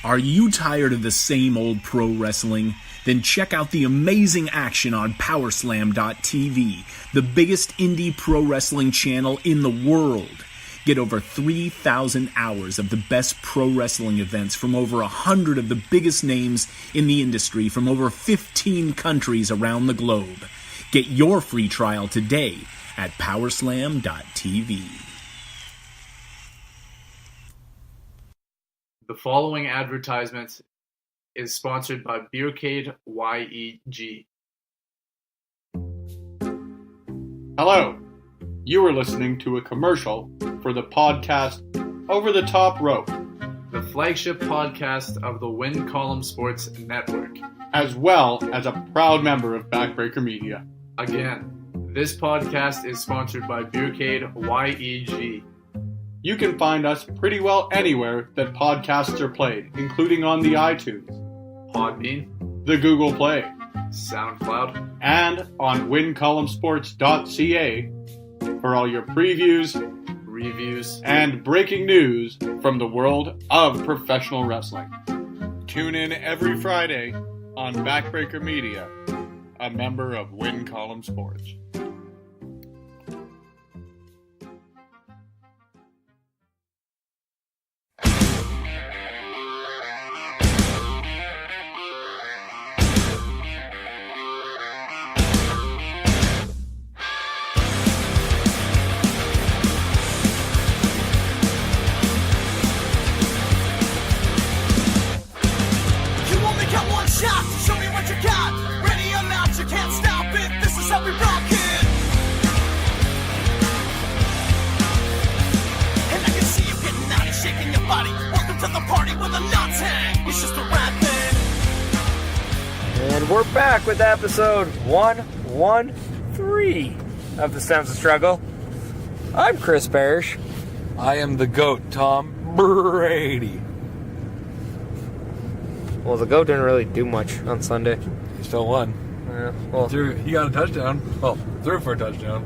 Are you tired of the same old pro wrestling? Then check out the amazing action on Powerslam.tv, the biggest indie pro wrestling channel in the world. Get over 3,000 hours of the best pro wrestling events from over 100 of the biggest names in the industry from over 15 countries around the globe. Get your free trial today at Powerslam.tv. The following advertisement is sponsored by Beercade YEG. Hello. You are listening to a commercial for the podcast Over the Top Rope, the flagship podcast of the Win Column Sports Network, as well as a proud member of Backbreaker Media. Again, this podcast is sponsored by Beercade YEG. You can find us pretty well anywhere that podcasts are played, including on the iTunes, Podbean, the Google Play, SoundCloud, and on wincolumnsports.ca for all your previews, reviews, and breaking news from the world of professional wrestling. Tune in every Friday on Backbreaker Media, a member of Win Column Sports. We're back with episode 113 of The Sounds of Struggle. I'm Chris Parrish. I am the GOAT, Tom Brady. Well, the GOAT didn't really do much on Sunday. He still won. Yeah, well, He got a touchdown. Well, threw for a touchdown.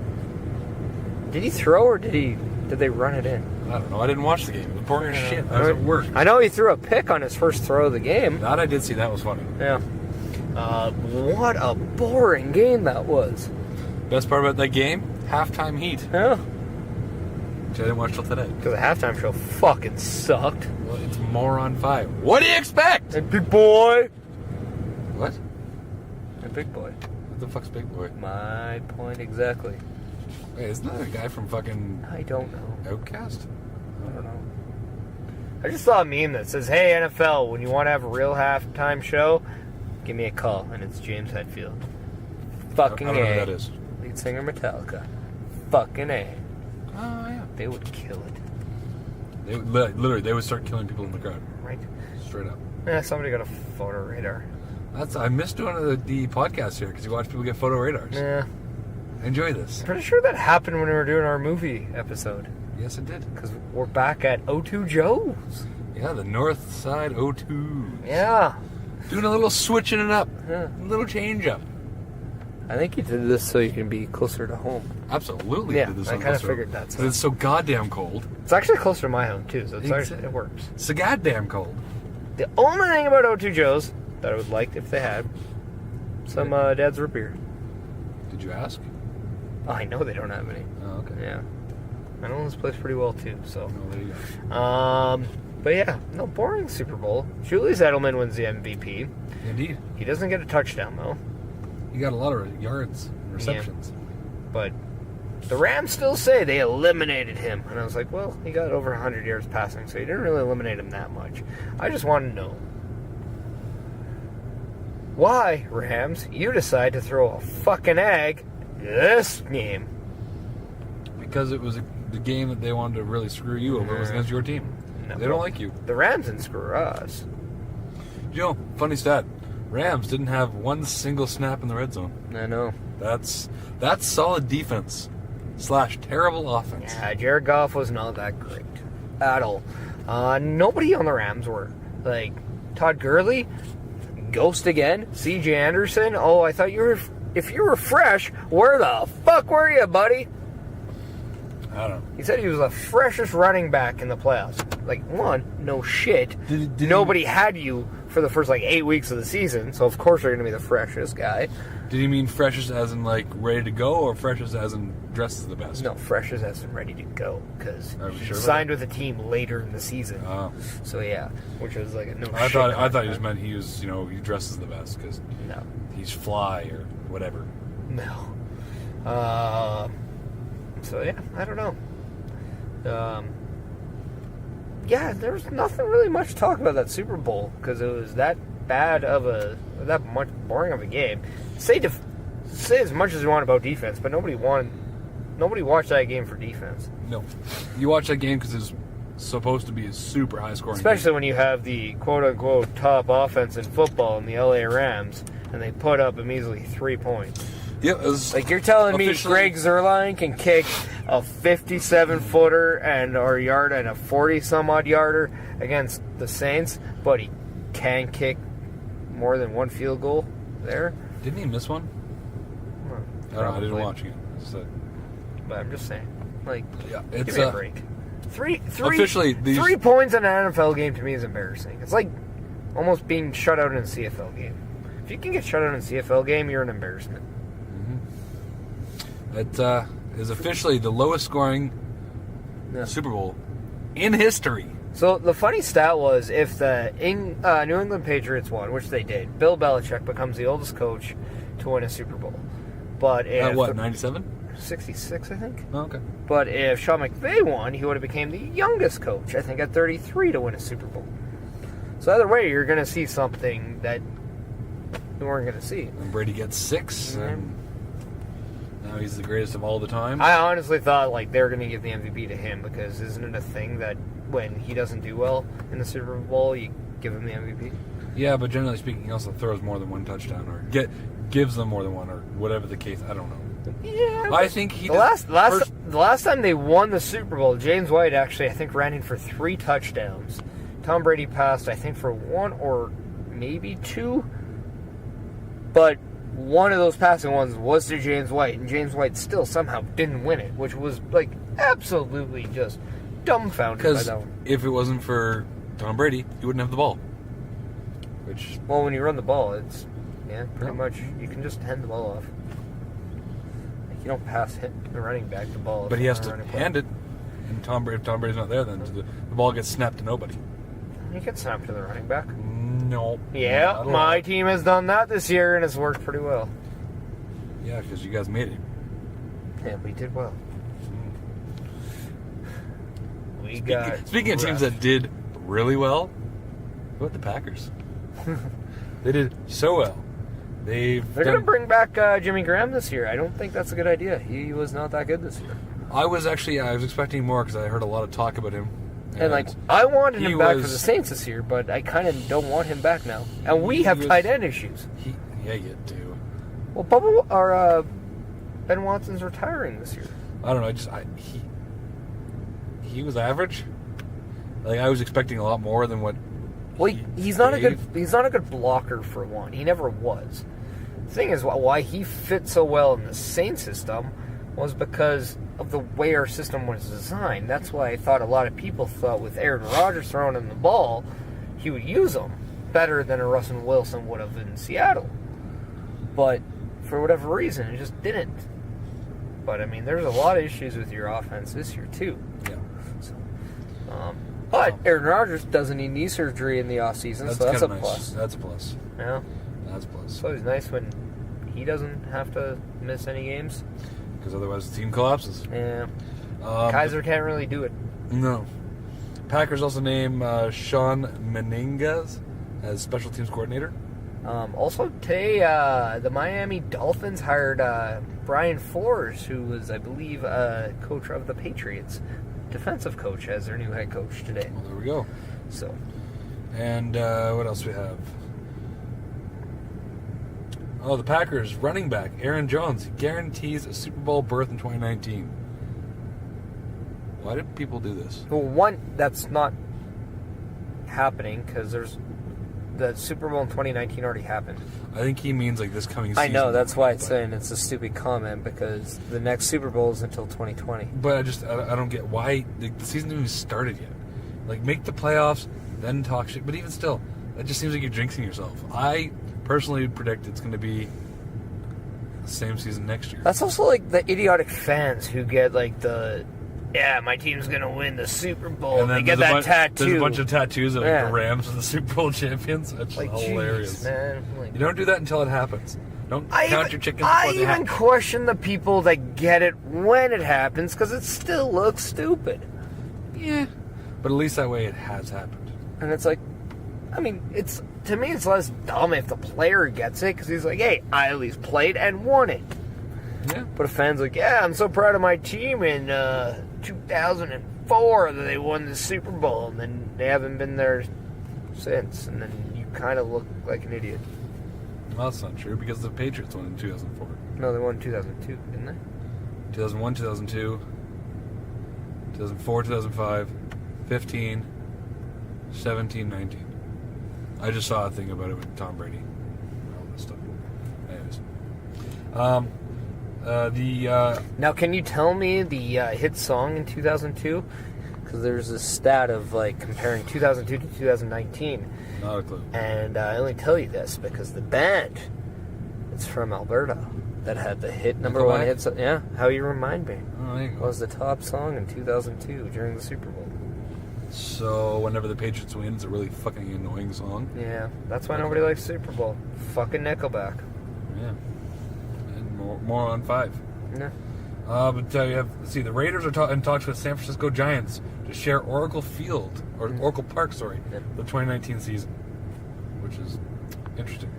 did he throw or did they run it in? I don't know. I didn't watch the game. It was boring as shit. I was at work. I know he threw a pick on his first throw of the game. That I did see. That was funny. Yeah. What a boring game that was. Best part about that game? Halftime heat. Yeah. Which I didn't watch till today. Because the halftime show fucking sucked. Well, it's Moron 5. What do you expect? Hey, big boy. What? Hey, big boy. What the fuck's Big Boy? My point exactly. Wait, isn't that a guy from fucking I don't know. Outcast? I don't know. I just saw a meme that says, "Hey NFL, when you want to have a real halftime show, give me a call." And it's James Hetfield. Fucking I don't know A. who that is. Lead singer Metallica. Fucking A. Oh, yeah. They would kill it. They would, literally, they would start killing people in the crowd. Right? Straight up. Yeah, somebody got a photo radar. I missed doing the podcast here because you watch people get photo radars. Yeah. Enjoy this. Pretty sure that happened when we were doing our movie episode. Yes, it did. Because we're back at O2 Joe's. Yeah, the North Side O2. Yeah. Doing a little switching it up. Yeah. A little change up. I think you did this so you can be closer to home. Absolutely. Yeah, did this I on kind of closer. figured that. Because it's so goddamn cold. It's actually closer to my home, too, so it's actually, it works. It's so goddamn cold. The only thing about O2 Joe's that I would like if they had some Dad's Root Beer. Did you ask? Oh, I know they don't have any. Oh, okay. Yeah. I know this place pretty well, too, so. Oh, there you go. But yeah, no, boring Super Bowl. Julius Edelman wins the MVP. Indeed. He doesn't get a touchdown, though. You got a lot of yards and receptions. Yeah. But the Rams still say they eliminated him. And I was like, well, he got over 100 yards passing, so you didn't really eliminate him that much. I just want to know, why, Rams, you decide to throw a fucking egg this game? Because it was the game that they wanted to really screw you over. It was against your team. No, They don't like you. The Rams didn't screw us. You know, funny stat. Rams didn't have one single snap in the red zone. I know. That's solid defense / terrible offense. Yeah, Jared Goff was not that great at all. Nobody on the Rams were. Like, Todd Gurley, ghost again. C.J. Anderson, oh, I thought if you were fresh, where the fuck were you, buddy? I don't know. He said he was the freshest running back in the playoffs. Like, one, no shit. Nobody had you for the first, 8 weeks of the season, so of course you're going to be the freshest guy. Did he mean freshest as in, ready to go, or freshest as in dressed as the best? No, freshest as in ready to go, because he sure signed with the team later in the season. Oh. So, yeah, which was a no I shit. thought he just meant he was, he dresses the best, because he's fly or whatever. No. So, yeah, I don't know. Yeah, there's nothing really much to talk about that Super Bowl, because it was that much boring of a game. Say as much as you want about defense, but nobody watched that game for defense. No. You watch that game because it's supposed to be a super high-scoring Especially game. when you have the quote-unquote top offense in football in the LA Rams, and they put up a measly 3 points. Yeah, it was You're telling me Greg Zuerlein can kick a 57-footer or yard and a 40-some-odd yarder against the Saints, but he can kick more than one field goal there? Didn't he miss one? I don't know. I didn't watch it. But I'm just saying. It's give me a break. Officially, 3 points in an NFL game to me is embarrassing. It's like almost being shut out in a CFL game. If you can get shut out in a CFL game, you're an embarrassment. It is officially the lowest scoring Super Bowl in history. So the funny stat was, if the New England Patriots won, which they did, Bill Belichick becomes the oldest coach to win a Super Bowl. But if 97? 66, I think. Oh, okay. But if Sean McVay won, he would have became the youngest coach, I think, at 33 to win a Super Bowl. So either way, you're going to see something that you weren't going to see. And Brady gets 6, and now he's the greatest of all the time. I honestly thought they were going to give the MVP to him, because isn't it a thing that when he doesn't do well in the Super Bowl, you give him the MVP? Yeah, but generally speaking, he also throws more than one touchdown, or gives them more than one, or whatever the case. I don't know. Yeah, I think he. The last time they won the Super Bowl, James White actually, I think, ran in for 3 touchdowns. Tom Brady passed, I think, for 1 or maybe 2. But one of those passing ones was to James White, and James White still somehow didn't win it, which was absolutely just dumbfounded by that one. If it wasn't for Tom Brady, he wouldn't have the ball. Well, when you run the ball, it's pretty much you can just hand the ball off. You don't pass the running back the ball. But he has to hand it, and if Tom Brady's not there, then the ball gets snapped to nobody. You can snap to the running back. No. Yeah, my team has done that this year, and it's worked pretty well. Yeah, because you guys made it. Yeah, we did well. Speaking of teams that did really well, what about the Packers? They did so well. They're going to bring back Jimmy Graham this year. I don't think that's a good idea. He was not that good this year. I was expecting more, because I heard a lot of talk about him. And I wanted him back for the Saints this year, but I kind of don't want him back now. And we have tight end issues. Yeah, you do. Well, Ben Watson's retiring this year. I don't know. He was average. I was expecting a lot more than what. Well, he's not a good blocker for one. He never was. The thing is, why he fit so well in the Saints system was because of the way our system was designed. That's why I thought a lot of people thought with Aaron Rodgers throwing him the ball, he would use them better than a Russell Wilson would have in Seattle. But for whatever reason, it just didn't. But I mean, there's a lot of issues with your offense this year too. Yeah. So, but Aaron Rodgers doesn't need knee surgery in the offseason, so that's a plus. That's a plus. Yeah. That's a plus. So it's nice when he doesn't have to miss any games. Because otherwise the team collapses. Yeah. Kaiser can't really do it. No. Packers also name Sean Meniac as special teams coordinator. Also today, the Miami Dolphins hired Brian Flores, who was, I believe, coach of the Patriots. Defensive coach as their new head coach today. Well, there we go. So. And what else we have? Oh, the Packers running back Aaron Jones guarantees a Super Bowl berth in 2019. Why did people do this? Well, one, that's not happening because the Super Bowl in 2019 already happened. I think he means like this coming season. I know, that's why it's saying it's a stupid comment, because the next Super Bowl is until 2020. But I don't get why the season hasn't even started yet. Like, make the playoffs, then talk shit. But even still, it just seems like you're jinxing yourself. I personally predict it's going to be the same season next year. That's also like the idiotic fans who get like my team's going to win the Super Bowl. And they get that tattoo. There's a bunch of tattoos of like the Rams are the Super Bowl champions. That's like, hilarious. Geez, man. Like, you don't do that until it happens. Don't count your chickens before they hatch. I even question the people that get it when it happens, because it still looks stupid. Yeah. But at least that way it has happened. And it's like, I mean, to me it's less dumb if the player gets it, because he's like, hey, I at least played and won it. Yeah. But a fan's like, yeah, I'm so proud of my team in 2004 that they won the Super Bowl, and then they haven't been there since, and then you kind of look like an idiot. Well, that's not true, because the Patriots won in 2004. No, they won in 2002, didn't they? 2001, 2002, 2004, 2005, 15, 17, 19. I just saw a thing about it with Tom Brady. All this stuff. Anyways. Now, can you tell me the hit song in 2002? Because there's a stat of like comparing 2002 to 2019. Not a clue. And I only tell you this because the band, it's from Alberta, that had the hit number one hit song. Yeah, How You Remind Me. Oh, there you go. Was the top song in 2002 during the Super Bowl. So whenever the Patriots win, it's a really fucking annoying song. Yeah, that's why nobody likes Super Bowl. Fucking Nickelback. Yeah. And more on 5. Yeah. But the Raiders are in talks with San Francisco Giants to share Oracle Park, the 2019 season, which is interesting.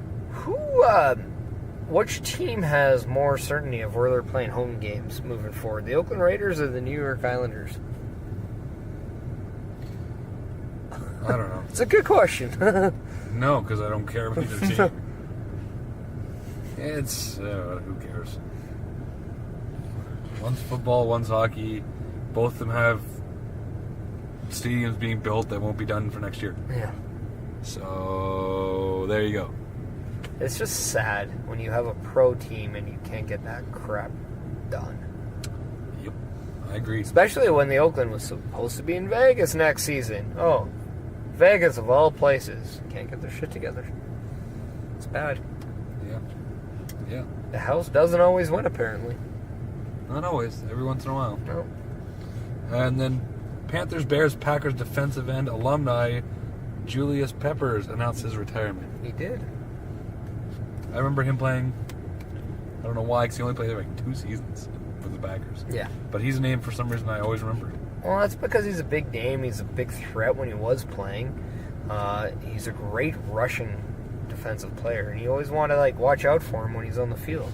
Which team has more certainty of where they're playing home games moving forward? The Oakland Raiders or the New York Islanders? I don't know. It's a good question. No, because I don't care about either team. It's who cares? One's football, one's hockey. Both of them have stadiums being built that won't be done for next year. Yeah. So there you go. It's just sad when you have a pro team and you can't get that crap done. Yep, I agree. Especially when the Oakland was supposed to be in Vegas next season. Oh, Vegas of all places. Can't get their shit together. It's bad. Yeah. The house doesn't always win, apparently. Not always. Every once in a while. No. And then Panthers, Bears, Packers defensive end alumni Julius Peppers announced his retirement. He did. I remember him playing. I don't know why, because he only played like 2 seasons for the Packers. Yeah. But he's a name for some reason I always remember. Well, that's because he's a big name. He's a big threat when he was playing. He's a great rushing defensive player, and you always want to watch out for him when he's on the field.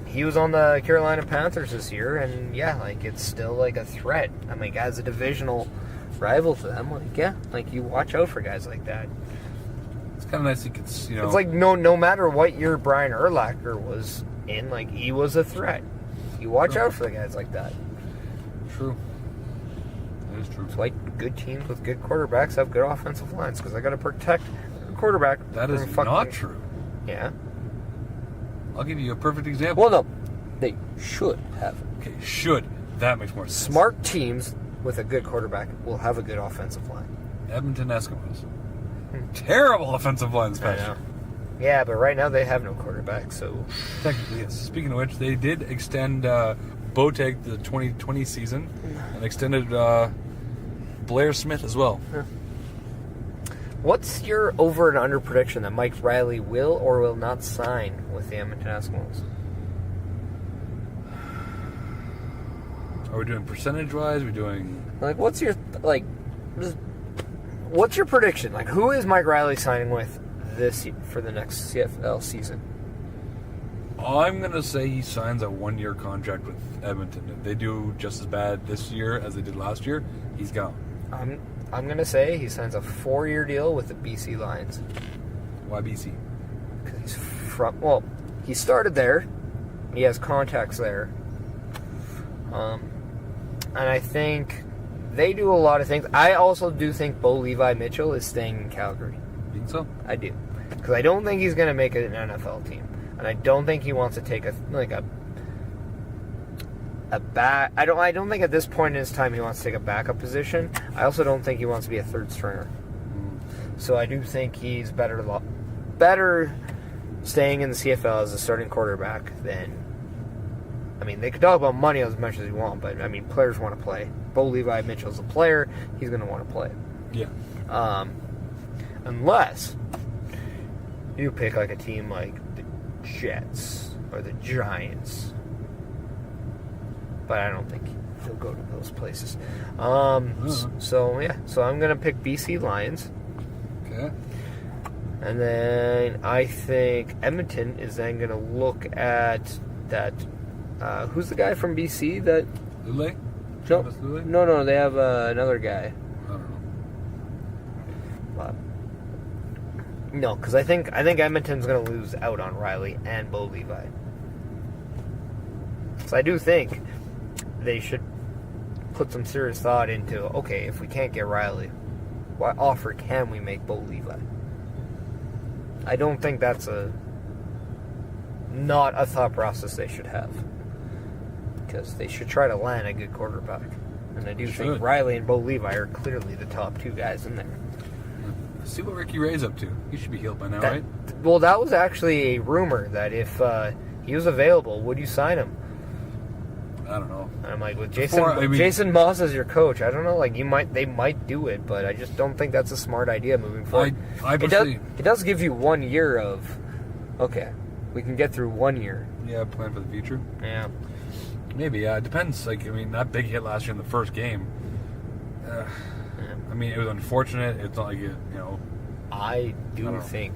He was on the Carolina Panthers this year, and it's still a threat. I mean, as a divisional rival to them, you watch out for guys like that. It's kind of nice. It's no matter what year Brian Urlacher was in, he was a threat. You watch out for the guys like that. True. That is true. It's why good teams with good quarterbacks have good offensive lines, because I got to protect the quarterback. That is not true. Yeah. I'll give you a perfect example. Well, no, they should have. Okay, should. That makes more sense. Smart teams with a good quarterback will have a good offensive line. Edmonton Eskimos. Terrible offensive line this past year. Yeah, but right now they have no quarterback, so... Technically, yes. Speaking of which, they did extend Boateng the 2020 season and extended Blair Smith as well. Huh. What's your over and under prediction that Mike Riley will or will not sign with the Edmonton Eskimos? Are we doing percentage-wise? Are we doing... what's your prediction? Who is Mike Riley signing with for the next CFL season? I'm going to say he signs a 1-year contract with Edmonton. If they do just as bad this year as they did last year, he's gone. I'm going to say he signs a 4-year deal with the BC Lions. Why BC? Because he's he started there. He has contacts there. And I think they do a lot of things. I also do think Bo Levi Mitchell is staying in Calgary. Think so? I do. Because I don't think he's going to make an NFL team. And I don't think he wants to take a back. I don't think at this point in his time he wants to take a backup position. I also don't think he wants to be a third stringer. So I do think he's better staying in the CFL as a starting quarterback than. I mean, they could talk about money as much as you want, but I mean, players want to play. Bo Levi Mitchell's a player; he's going to want to play. Yeah. Unless you pick like a team like the Jets or the Giants, but I don't think he'll go to those places. So I'm going to pick BC Lions. Okay. And then I think Edmonton is then going to look at that. Who's the guy from BC that? Lule? No, they have another guy. I don't know. No, because I think Edmonton's going to lose out on Riley and Bo Levi. So I do think they should put some serious thought into, okay, if we can't get Riley, what offer can we make Bo Levi? I don't think that's not a thought process they should have. Because they should try to land a good quarterback. And I do think Riley and Bo Levi are clearly the top two guys in there. See what Ricky Ray's up to. He should be healed by now, right? Well, that was actually a rumor that if he was available, would you sign him? I don't know. And I'm like, with Jason Moss as your coach, I don't know. Like, they might do it, but I just don't think that's a smart idea moving forward. It does give you 1 year of, okay, we can get through 1 year. Yeah, plan for the future. Yeah. Maybe, yeah. It depends. Like, I mean, that big hit last year in the first game. I mean, it was unfortunate. It's not like it, you know. I do think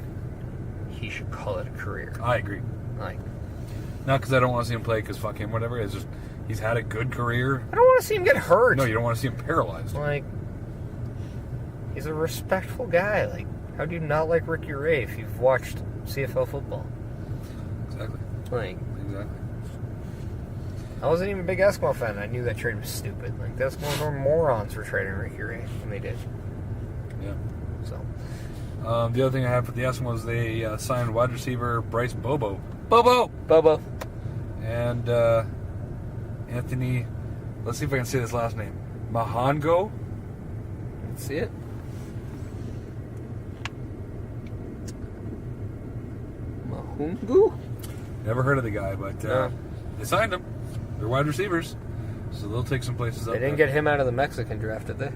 he should call it a career. I agree. Like, not because I don't want to see him play, because fuck him, whatever. It's just he's had a good career. I don't want to see him get hurt. No, you don't want to see him paralyzed. Like, he's a respectful guy. Like, how do you not like Ricky Ray if you've watched CFL football? Exactly. Like, exactly. I wasn't even a big Eskimo fan. I knew that trade was stupid. Like, the Eskimos were morons for trading Ricky Ray when they did. Yeah. So. The other thing I have for the Eskimos, they signed wide receiver Bryce Bobo. Bobo! And Anthony, let's see if I can say this last name. Mahango? Let's see it. Mahungu? Never heard of the guy, but they signed him. They're wide receivers, so they'll take some places up. They didn't get him out of the Mexican draft, did they?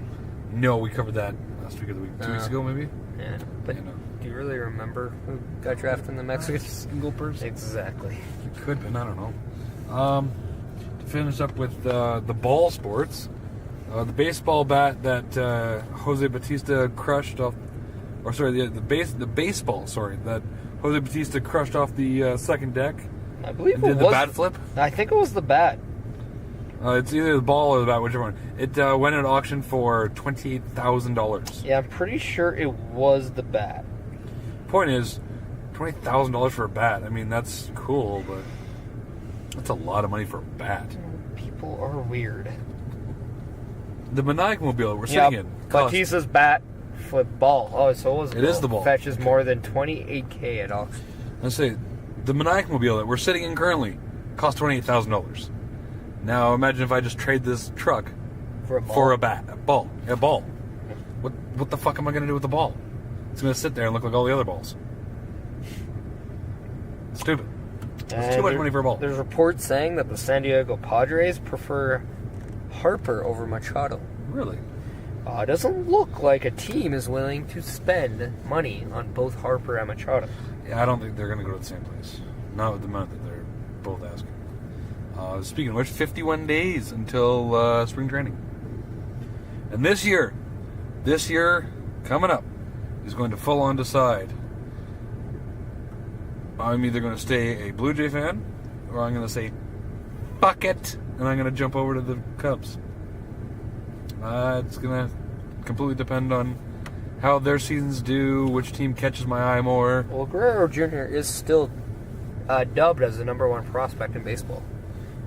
No, we covered that last week of the week. 2 weeks ago, maybe? Yeah. But do you really remember who got drafted in the Mexican? Single person? Exactly. It could have been, I don't know. To finish up with the ball sports, the baseball bat that Jose Batista crushed off, or sorry, the baseball, that Jose Batista crushed off the second deck. I believe it did was the bat flip. I think it was the bat. It's either the ball or the bat, whichever one. It went at auction for $28,000. Yeah, I'm pretty sure it was the bat. Point is, $20,000 for a bat. I mean, that's cool, but that's a lot of money for a bat. People are weird. The Meniac mobile we're sitting in. Batista's bat flip ball. Oh, so it was. It is the ball. Fetches more than $28,000 at auction. Let's say the Meniac mobile that we're sitting in currently costs $28,000. Now imagine if I just trade this truck for a ball. What the fuck am I going to do with the ball? It's going to sit there and look like all the other balls. Stupid. It's too much money for a ball. There's reports saying that the San Diego Padres prefer Harper over Machado. Really? It doesn't look like a team is willing to spend money on both Harper and Machado. Yeah, I don't think they're going to go to the same place. Not with the amount that they're both asking. Speaking of which, 51 days until spring training. And this year, coming up, is going to full on decide. I'm either going to stay a Blue Jay fan, or I'm going to say, fuck it, and I'm going to jump over to the Cubs. It's going to completely depend on how their seasons do, which team catches my eye more. Well, Guerrero Jr. is still dubbed as the number one prospect in baseball.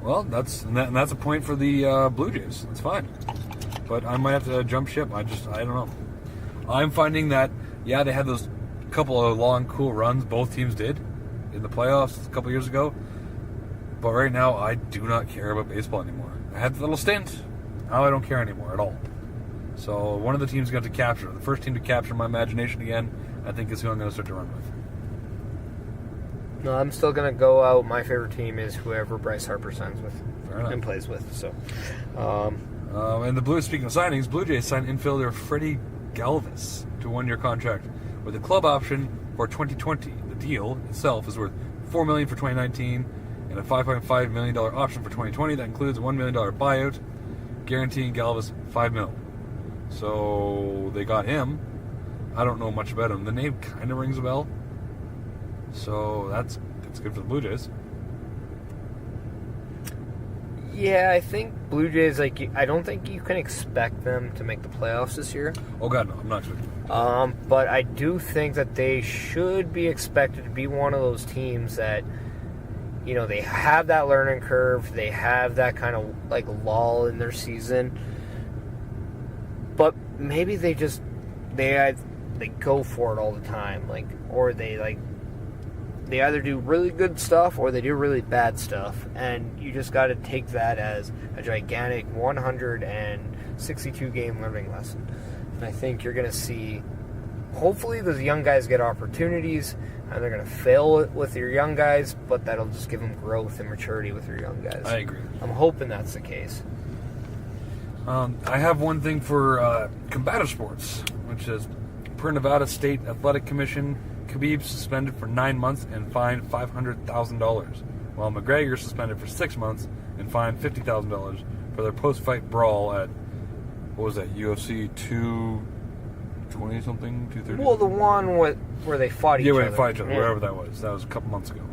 Well, that's a point for the Blue Jays. That's fine. But I might have to jump ship. I don't know. I'm finding that, they had those a couple of long, cool runs both teams did in the playoffs a couple years ago. But right now, I do not care about baseball anymore. I had a little stint. Now I don't care anymore at all. So one of the teams got to capture. The first team to capture my imagination again, I think, is who I'm going to start to run with. No, I'm still going to go out. My favorite team is whoever Bryce Harper signs with and plays with. So, and the Blues, speaking of signings, Blue Jays signed infielder Freddie Galvis to a 1-year contract with a club option for 2020. The deal itself is worth $4 million for 2019 and a $5.5 million option for 2020. That includes a $1 million buyout, guaranteeing Galvis $5 million. So they got him. I don't know much about him. The name kind of rings a bell. So that's good for the Blue Jays. Yeah, I think Blue Jays, I don't think you can expect them to make the playoffs this year. Oh, God, no. I'm not sure. But I do think that they should be expected to be one of those teams that, they have that learning curve. They have that kind of, lull in their season. But maybe they go for it all the time. Or they either do really good stuff or they do really bad stuff, and you just got to take that as a gigantic 162 game learning lesson. And I think you're going to see, hopefully those young guys get opportunities, and they're going to fail with your young guys, but that'll just give them growth and maturity with your young guys. I agree. I'm hoping that's the case. I have one thing for combative sports, which is, per Nevada State Athletic Commission, Khabib suspended for 9 months and fined $500,000, while McGregor suspended for 6 months and fined $50,000 for their post-fight brawl at, what was that, UFC 220-something, 230? Well, the one where they fought each other. Yeah, they fought each other, wherever that was. That was a couple months ago.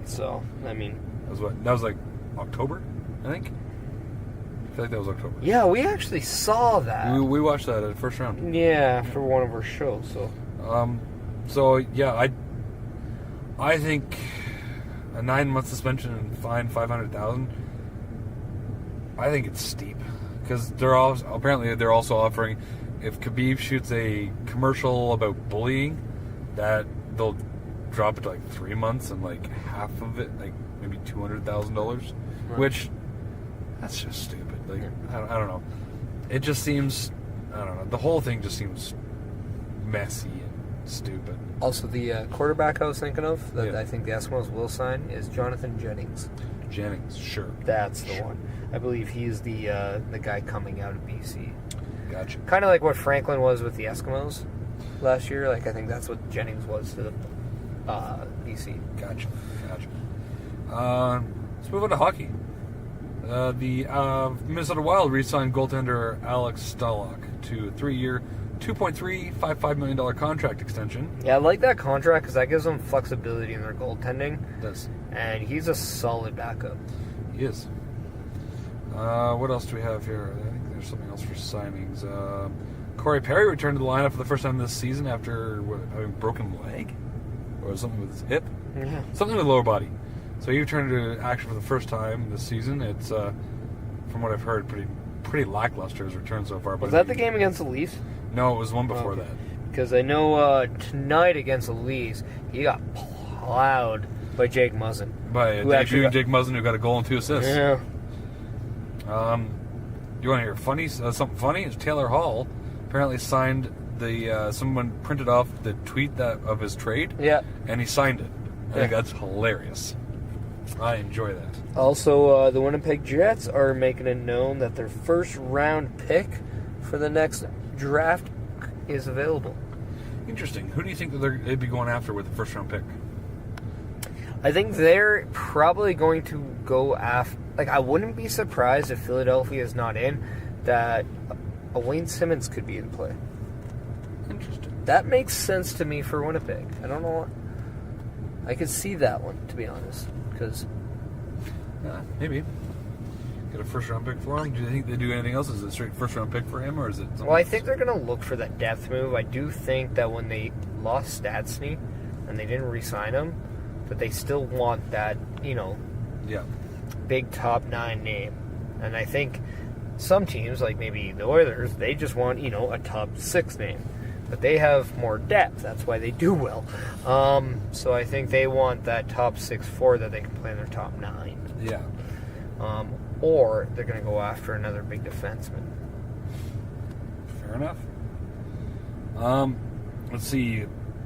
So, I mean... That was like October, I think? I feel like that was October. Yeah, we actually saw that. We watched that at the first round. Yeah, for one of our shows, so... I think a 9-month suspension and fine $500,000. I think it's steep because they're also offering, if Khabib shoots a commercial about bullying, that they'll drop it to 3 months and half of it, maybe $200,000, which that's just stupid. I don't know. It just seems, I don't know. The whole thing just seems messy. Stupid. Also, the quarterback I was thinking of that I think the Eskimos will sign is Jonathan Jennings. Jennings, sure. That's the one. I believe he's the guy coming out of BC. Gotcha. Kind of like what Franklin was with the Eskimos last year. I think that's what Jennings was to the BC. Gotcha. Let's move on to hockey. The Minnesota Wild re-signed goaltender Alex Stalock to a 3-year, $2.355 million contract extension. Yeah, I like that contract because that gives them flexibility in their goaltending. It does. And he's a solid backup. He is. What else do we have here? I think there's something else for signings. Corey Perry returned to the lineup for the first time this season after having a broken leg? Or something with his hip? Yeah. Something with lower body. So he returned to action for the first time this season. It's, from what I've heard, pretty lackluster his return so far. But was that the game against the Leafs? No, it was one before that. Because I know tonight against the Leafs, he got plowed by Jake Muzzin. By Jake Muzzin, who got a goal and 2 assists. Yeah. You want to hear something funny? Is Taylor Hall apparently signed someone printed off the tweet of his trade. Yeah. And he signed it. I think that's hilarious. I enjoy that. Also, the Winnipeg Jets are making it known that their first round pick for the next draft is available. Interesting. Who do you think that they'd be going after with the first round pick? I think they're probably going to go after... I wouldn't be surprised if Philadelphia is not in, that a Wayne Simmons could be in play. Interesting. That makes sense to me for Winnipeg. I don't know what... I could see that one, to be honest, because... maybe. Get a first-round pick for him? Do you think they do anything else? Is it a straight first-round pick for him, or is it something Well, I think they're going to look for that depth move. I do think that when they lost Stastny and they didn't re-sign him, that they still want that, big top-9 name. And I think some teams, like maybe the Oilers, they just want, a top-6 name. But they have more depth. That's why they do well. So I think they want that top 6-4 that they can play in their top 9. Yeah. Or they're going to go after another big defenseman. Fair enough. Let's see.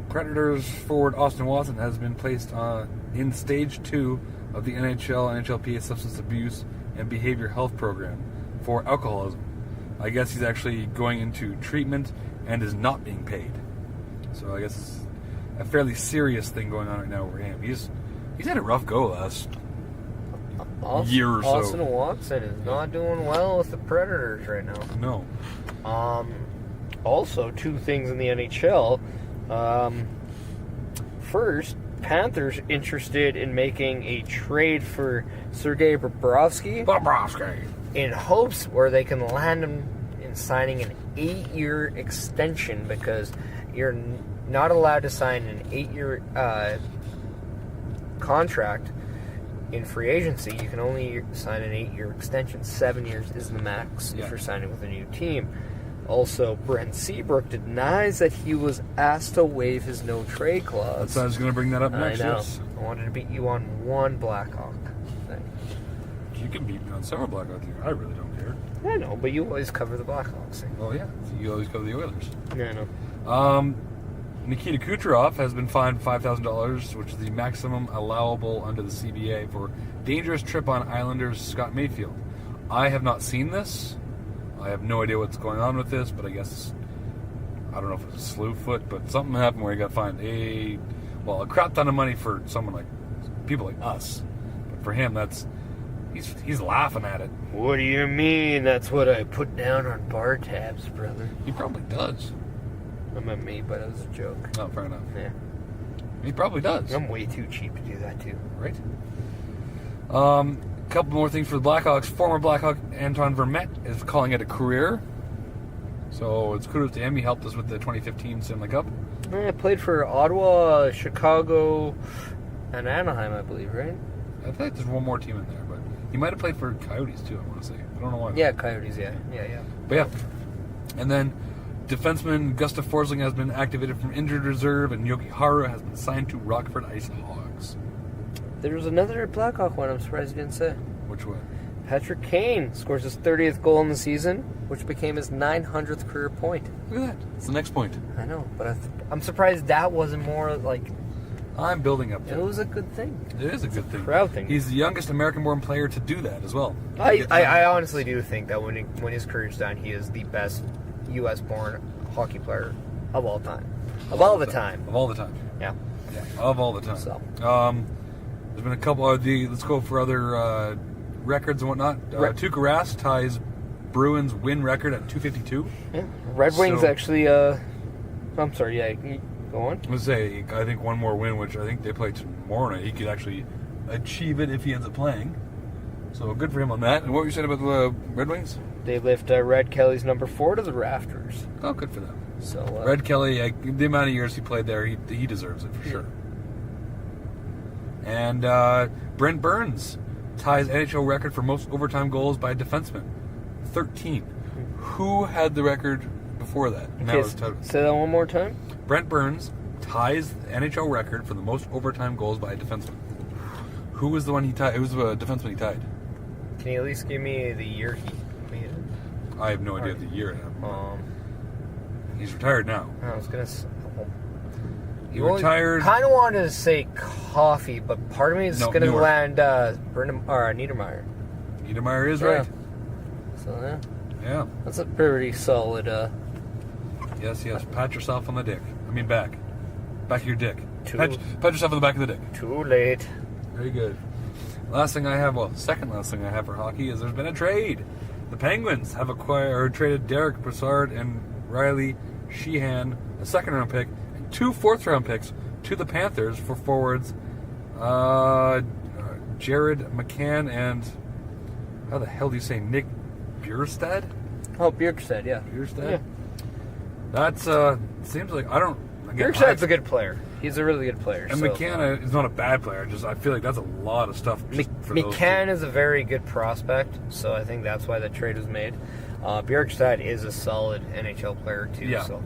Predators forward Austin Watson has been placed in Stage 2 of the NHLPA Substance Abuse and Behavior Health Program for alcoholism. I guess he's actually going into treatment and is not being paid. So I guess it's a fairly serious thing going on right now over him. He's had a rough go last year or so. Austin Watson is not doing well with the Predators right now. No. Also, 2 things in the NHL. First, Panthers interested in making a trade for Sergei Bobrovsky in hopes where they can land him in signing an 8-year extension, because you're not allowed to sign an 8-year contract in free agency. You can only sign an 8-year extension. 7 years is the max if you're signing with a new team. Also, Brent Seabrook denies that he was asked to waive his no-trade clause. I was going to bring that up next. I know. Yes. I wanted to beat you on one Blackhawk thing. You can beat me on several Blackhawks. I really don't care. I know, but you always cover the Blackhawks thing. Well, yeah. You always cover the Oilers. Yeah, I know. Nikita Kucherov has been fined $5,000, which is the maximum allowable under the CBA for dangerous trip on Islanders Scott Mayfield. I have not seen this. I have no idea what's going on with this, but I guess, I don't know if it was a slew foot, but something happened where he got fined a crap ton of money for someone like, people like us. But for him, he's laughing at it. What do you mean? That's what I put down on bar tabs, brother. He probably does. I meant me, but it was a joke. Oh, fair enough. Yeah. He probably does. I'm way too cheap to do that, too. Right? Couple more things for the Blackhawks. Former Blackhawk Anton Vermette is calling it a career. So it's kudos to him. He helped us with the 2015 Stanley Cup. I played for Ottawa, Chicago, and Anaheim, I believe, right? I feel like there's one more team in there, but he might have played for Coyotes too, I want to say. I don't know why. Yeah, Coyotes, yeah. But yeah. And then defenseman Gustav Forsling has been activated from injured reserve, and Yogi Haru has been signed to Rockford Ice Hogs. There's another Blackhawk one I'm surprised you didn't say. Which one? Patrick Kane scores his 30th goal in the season, which became his 900th career point. Look at that. It's the next point. I know, but I'm surprised that wasn't more like... I'm building up to it. was a good thing. It is a good thing. Proud thing. He's the youngest American-born player to do that as well. I honestly do think that when his career's done, he is the best U.S.-born hockey player of all time. Of all the time. Yeah, of all the time. So. There's been a couple of let's go for other records and whatnot. Tuukka Rask ties Bruins win record at 252. Yeah. Red Wings actually, I'm sorry, yeah, go on. Let's say, I think one more win, which I think they play tomorrow night. He could actually achieve it if he ends up playing. So good for him on that. And what you said about the Red Wings? They lift Red Kelly's number 4 to the rafters. Oh, good for them. So Red Kelly, the amount of years he played there, he deserves it for sure. And Brent Burns ties NHL record for most overtime goals by a defenseman. 13. Who had the record before that? Say that one more time. Brent Burns ties the NHL record for the most overtime goals by a defenseman. Who was the one he tied? Who was the defenseman he tied? Can you at least give me the year he made it? I have no idea the year. He's retired now. I was gonna say... He retired. Kind of wanted to say Coffey, but part of me is going to land Niedermeyer. Niedermeyer is right. So yeah, that's a pretty solid. Yes. Pat yourself on the dick. I mean back of your dick. Pat yourself on the back of the dick. Too late. Very good. Second last thing I have for hockey is there's been a trade. The Penguins have traded Derek Brassard and Riley Sheehan, a second-round pick, 2 fourth-round picks to the Panthers for forwards Jared McCann and how the hell do you say Nick Bjurstad? Oh, Bjurstad, yeah. Bjurstad? Yeah. That's seems like Bjurstad's a good player. He's a really good player. And McCann is not a bad player. I feel like that's a lot of stuff. McCann is a very good prospect, so I think that's why the trade was made. Bjurstad is a solid NHL player too. Yeah. So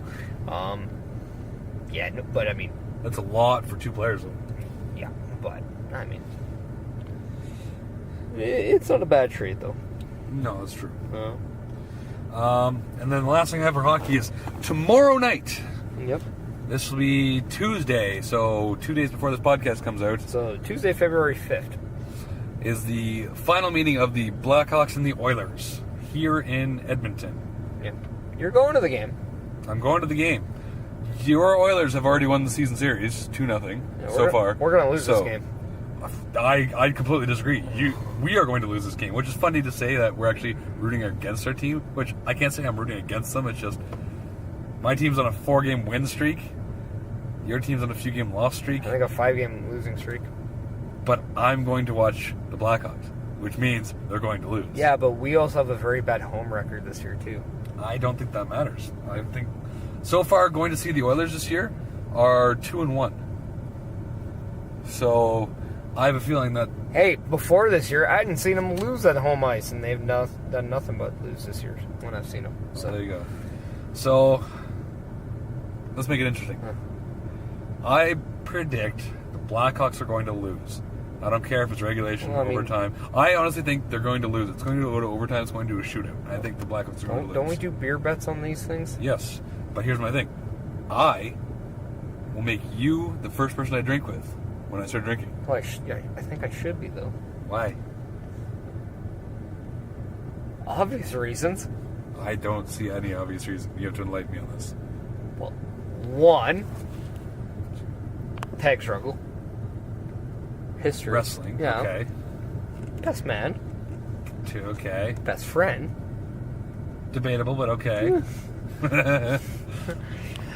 Yeah, no, but I mean, That's a lot for 2 players, though. yeah, but I mean, it's not a bad trade though. No, that's true. Uh, And then the last thing I have for hockey is tomorrow night. yep. This will be Tuesday, so 2 days before this podcast comes out, So Tuesday, February 5th. is the final meeting of the Blackhawks and the Oilers here in Edmonton. Yep. You're going to the game. I'm going to the game. Your Oilers have already won the season series 2-0 Yeah, so far. We're going to lose this game. I completely disagree. We are going to lose this game, which is funny to say that we're actually rooting against our team, which I can't say I'm rooting against them. It's just my team's on a 4-game win streak. Your team's on a few-game loss streak. I think a 5-game losing streak. But I'm going to watch the Blackhawks, which means they're going to lose. Yeah, but we also have a very bad home record this year too. I don't think that matters. I think so far going to see the Oilers this year are 2-1. So I have a feeling that Hey, before this year, I hadn't seen them lose at home ice, and they've done nothing but lose this year when I've seen them. so there you go. So let's make it interesting. I predict the Blackhawks are going to lose. I don't care if it's regulation or overtime. I honestly think they're going to lose. It's going to go to overtime. It's going to do a shootout. I think the Blackhawks are going to lose. Don't we do beer bets on these things? Yes, but here's my thing. I will make you the first person I drink with when I start drinking. Well, I think I should be, though. Why? Obvious reasons. I don't see any obvious reason. You have to enlighten me on this. Well, one, tag struggle. History. Wrestling. Yeah. Okay. Best man. 2. Okay. Best friend. Debatable, but okay.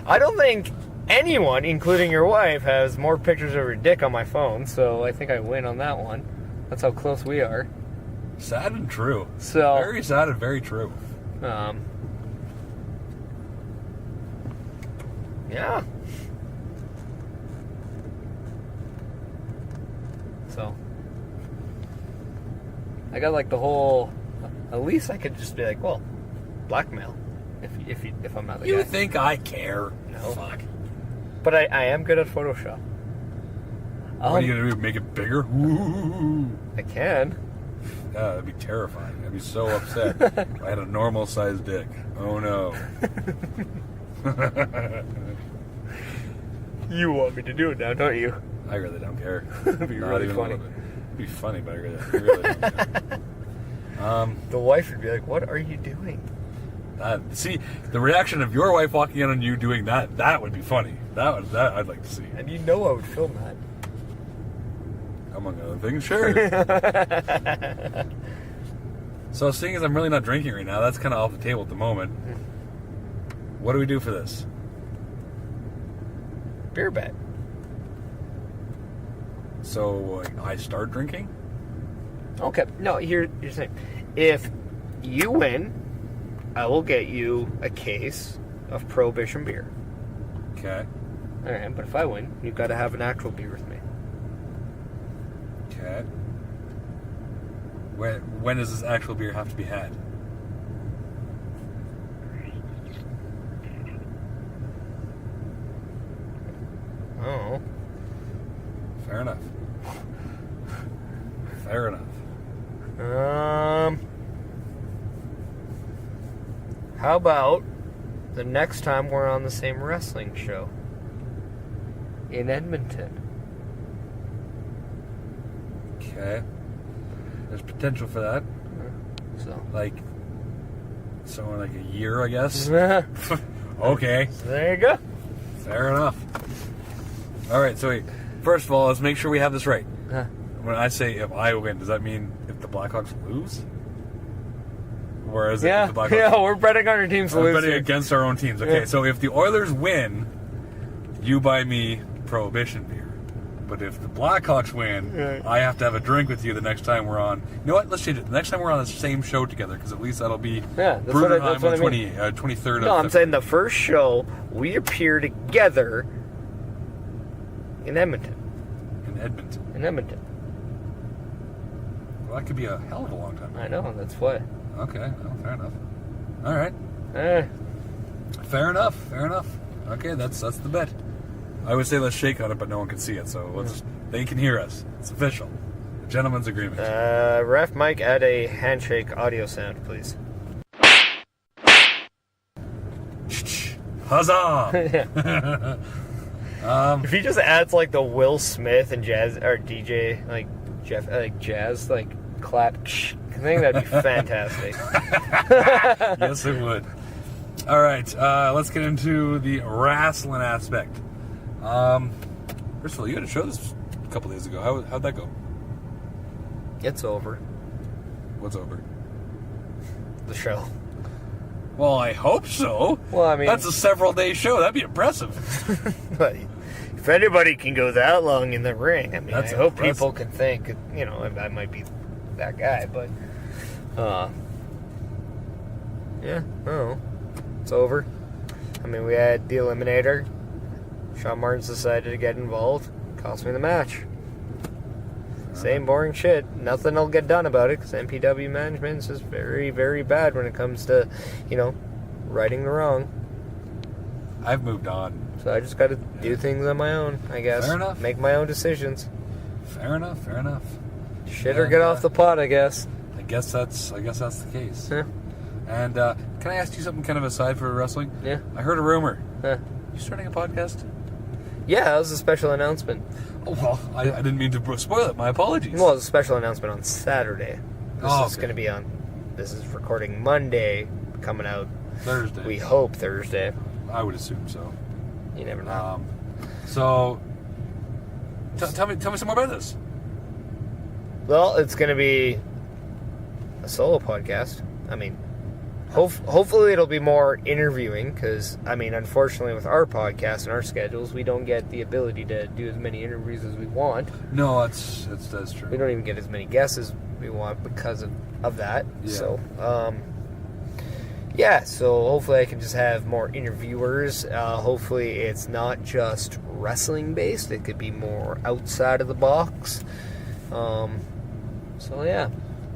I don't think anyone, including your wife, has more pictures of her dick on my phone, so I think I win on that one. That's how close we are. Sad and true. So, Very sad and very true. Yeah. So, I got like the whole. At least I could just be like, well, blackmail. If I'm not the You guy. think I care? No. Fuck. But I am good at Photoshop. What are you gonna do? Make it bigger? Ooh. I can. Yeah, that'd be terrifying. I'd be so upset. If I had a normal sized dick. Oh no. You want me to do it now, don't you? I really don't care. It'd be Not really even a funny. little bit. It'd be funny, but I really don't care. The wife would be like, "What are you doing?" See, the reaction of your wife walking in on you doing that would be funny. That I'd like to see. And you know I would film that. Among other things, sure. So seeing as I'm really not drinking right now, that's kind of off the table at the moment. What do we do for this? Beer bet. So I start drinking? Okay. No, here's the thing. If you win, I will get you a case of Prohibition beer. Okay. All right, but if I win, you've got to have an actual beer with me. Okay. When does this actual beer have to be had? Oh. Fair enough. Fair enough. How about the next time we're on the same wrestling show in Edmonton? Okay. There's potential for that. So in like a year, I guess. Okay. There you go. Fair enough. All right. So wait. First of all, let's make sure we have this right. When I say if I win, does that mean if the Blackhawks lose? Or is it if the Blackhawks yeah, we're betting on our teams to We're lose. betting here. against our own teams. Okay, Yeah. so if the Oilers win, you buy me Prohibition beer. But if the Blackhawks win, Yeah. I have to have a drink with you the next time we're on. You know what? Let's change it. The next time we're on the same show together, because at least that'll be Yeah, that's what I Bruderheim on the mean. 23rd No, of I'm saying the first show we appear together in Edmonton. in Edmonton. In Edmonton. Well, that could be a hell of a long time. I know, that's why. Okay, well, fair enough. All right. Eh, Fair enough. Fair enough. Okay, that's the bet. I would say let's shake on it, but no one can see it, so they can hear us. It's official. A gentleman's agreement. Ref Mike, add a handshake audio sound, please. Huzzah! If he just adds like the Will Smith and Jazz or DJ like Jeff like Jazz like clap, I think that'd be fantastic. Yes, it would. All right, let's get into the wrestling aspect. First of all, you had a show this a couple days ago. How'd that go? It's over. What's over? The show. Well, I hope so. Well, I mean, that's a several-day show. That'd be impressive. But if anybody can go that long in the ring, I mean, That's I hope impressive. people can think, you know, I might be that guy, but, yeah, oh, it's over. I mean, we had the Eliminator. Shawn Martins decided to get involved. Cost me the match. Same boring shit. Nothing will get done about it because MPW management is just very, very bad when it comes to, you know, righting the wrong. I've moved on. So I just got to do things on my own, I guess. Fair enough. Make my own decisions. Fair enough. Shit or get off the pot, I guess. I guess that's the case. Yeah. And can I ask you something kind of aside for wrestling? Yeah. I heard a rumor. Huh. You starting a podcast? Yeah, that was a special announcement. Oh, well, I didn't mean to spoil it. My apologies. Well, it was a special announcement on Saturday. This is okay. going to be on... This is recording Monday, coming out... Thursday. We hope Thursday. I would assume so. You never know. So, tell me some more about this. Well, it's going to be a solo podcast. I mean, hopefully it'll be more interviewing because, I mean, unfortunately with our podcast and our schedules, we don't get the ability to do as many interviews as we want. No, that's true. We don't even get as many guests as we want because of that. Yeah. So, yeah, so hopefully I can just have more interviewers. Hopefully it's not just wrestling based. It could be more outside of the box. So yeah,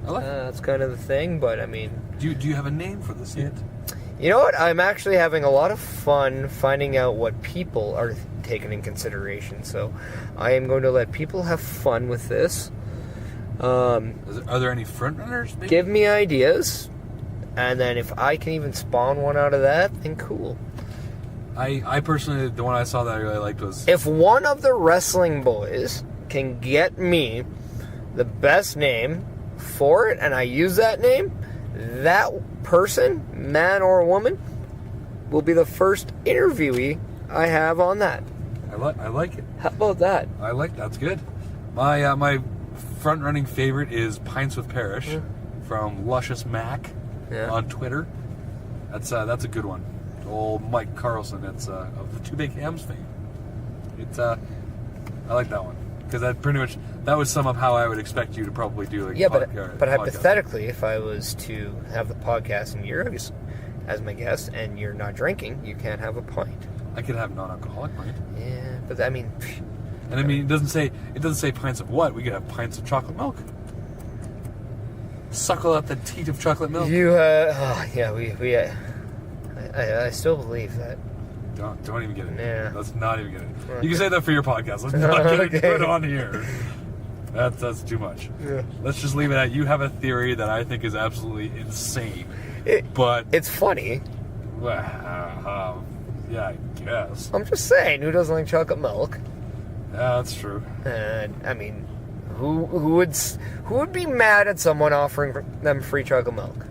I like that's kind of the thing. But I mean, do you have a name for this yet? you know what? I'm actually having a lot of fun finding out what people are taking in consideration. So I am going to let people have fun with this. Are there any front runners? Maybe? Give me ideas. And then if I can even spawn one out of that, then cool. I personally, the one I saw that I really liked was... If one of the wrestling boys can get me the best name for it, and I use that name, that person, man or woman, will be the first interviewee I have on that. I like it. How about that? I like that's good. My front running favorite is Pints with Parrish from Luscious Mac on Twitter. That's a good one. Old Mike Carlson. It's of the Two Big Hams fame. It's I like that one because that would sum up how I would expect you to probably do like but hypothetically, if I was to have the podcast and you're as my guest and you're not drinking, you can't have a pint. I could have non-alcoholic pint. Yeah, but I mean, and I mean it doesn't say pints of what. We could have pints of chocolate milk. Suckle up the teat of chocolate milk. You we I still believe that. Don't even get it. Yeah. Let's not even get it. Okay. You can say that for your podcast. Let's not get it on here. That's too much. Yeah. Let's just leave it at you have a theory that I think is absolutely insane. But it's funny. Well, yeah, I guess. I'm just saying, who doesn't like chocolate milk? Yeah, that's true. And I mean, who would be mad at someone offering them free chocolate milk?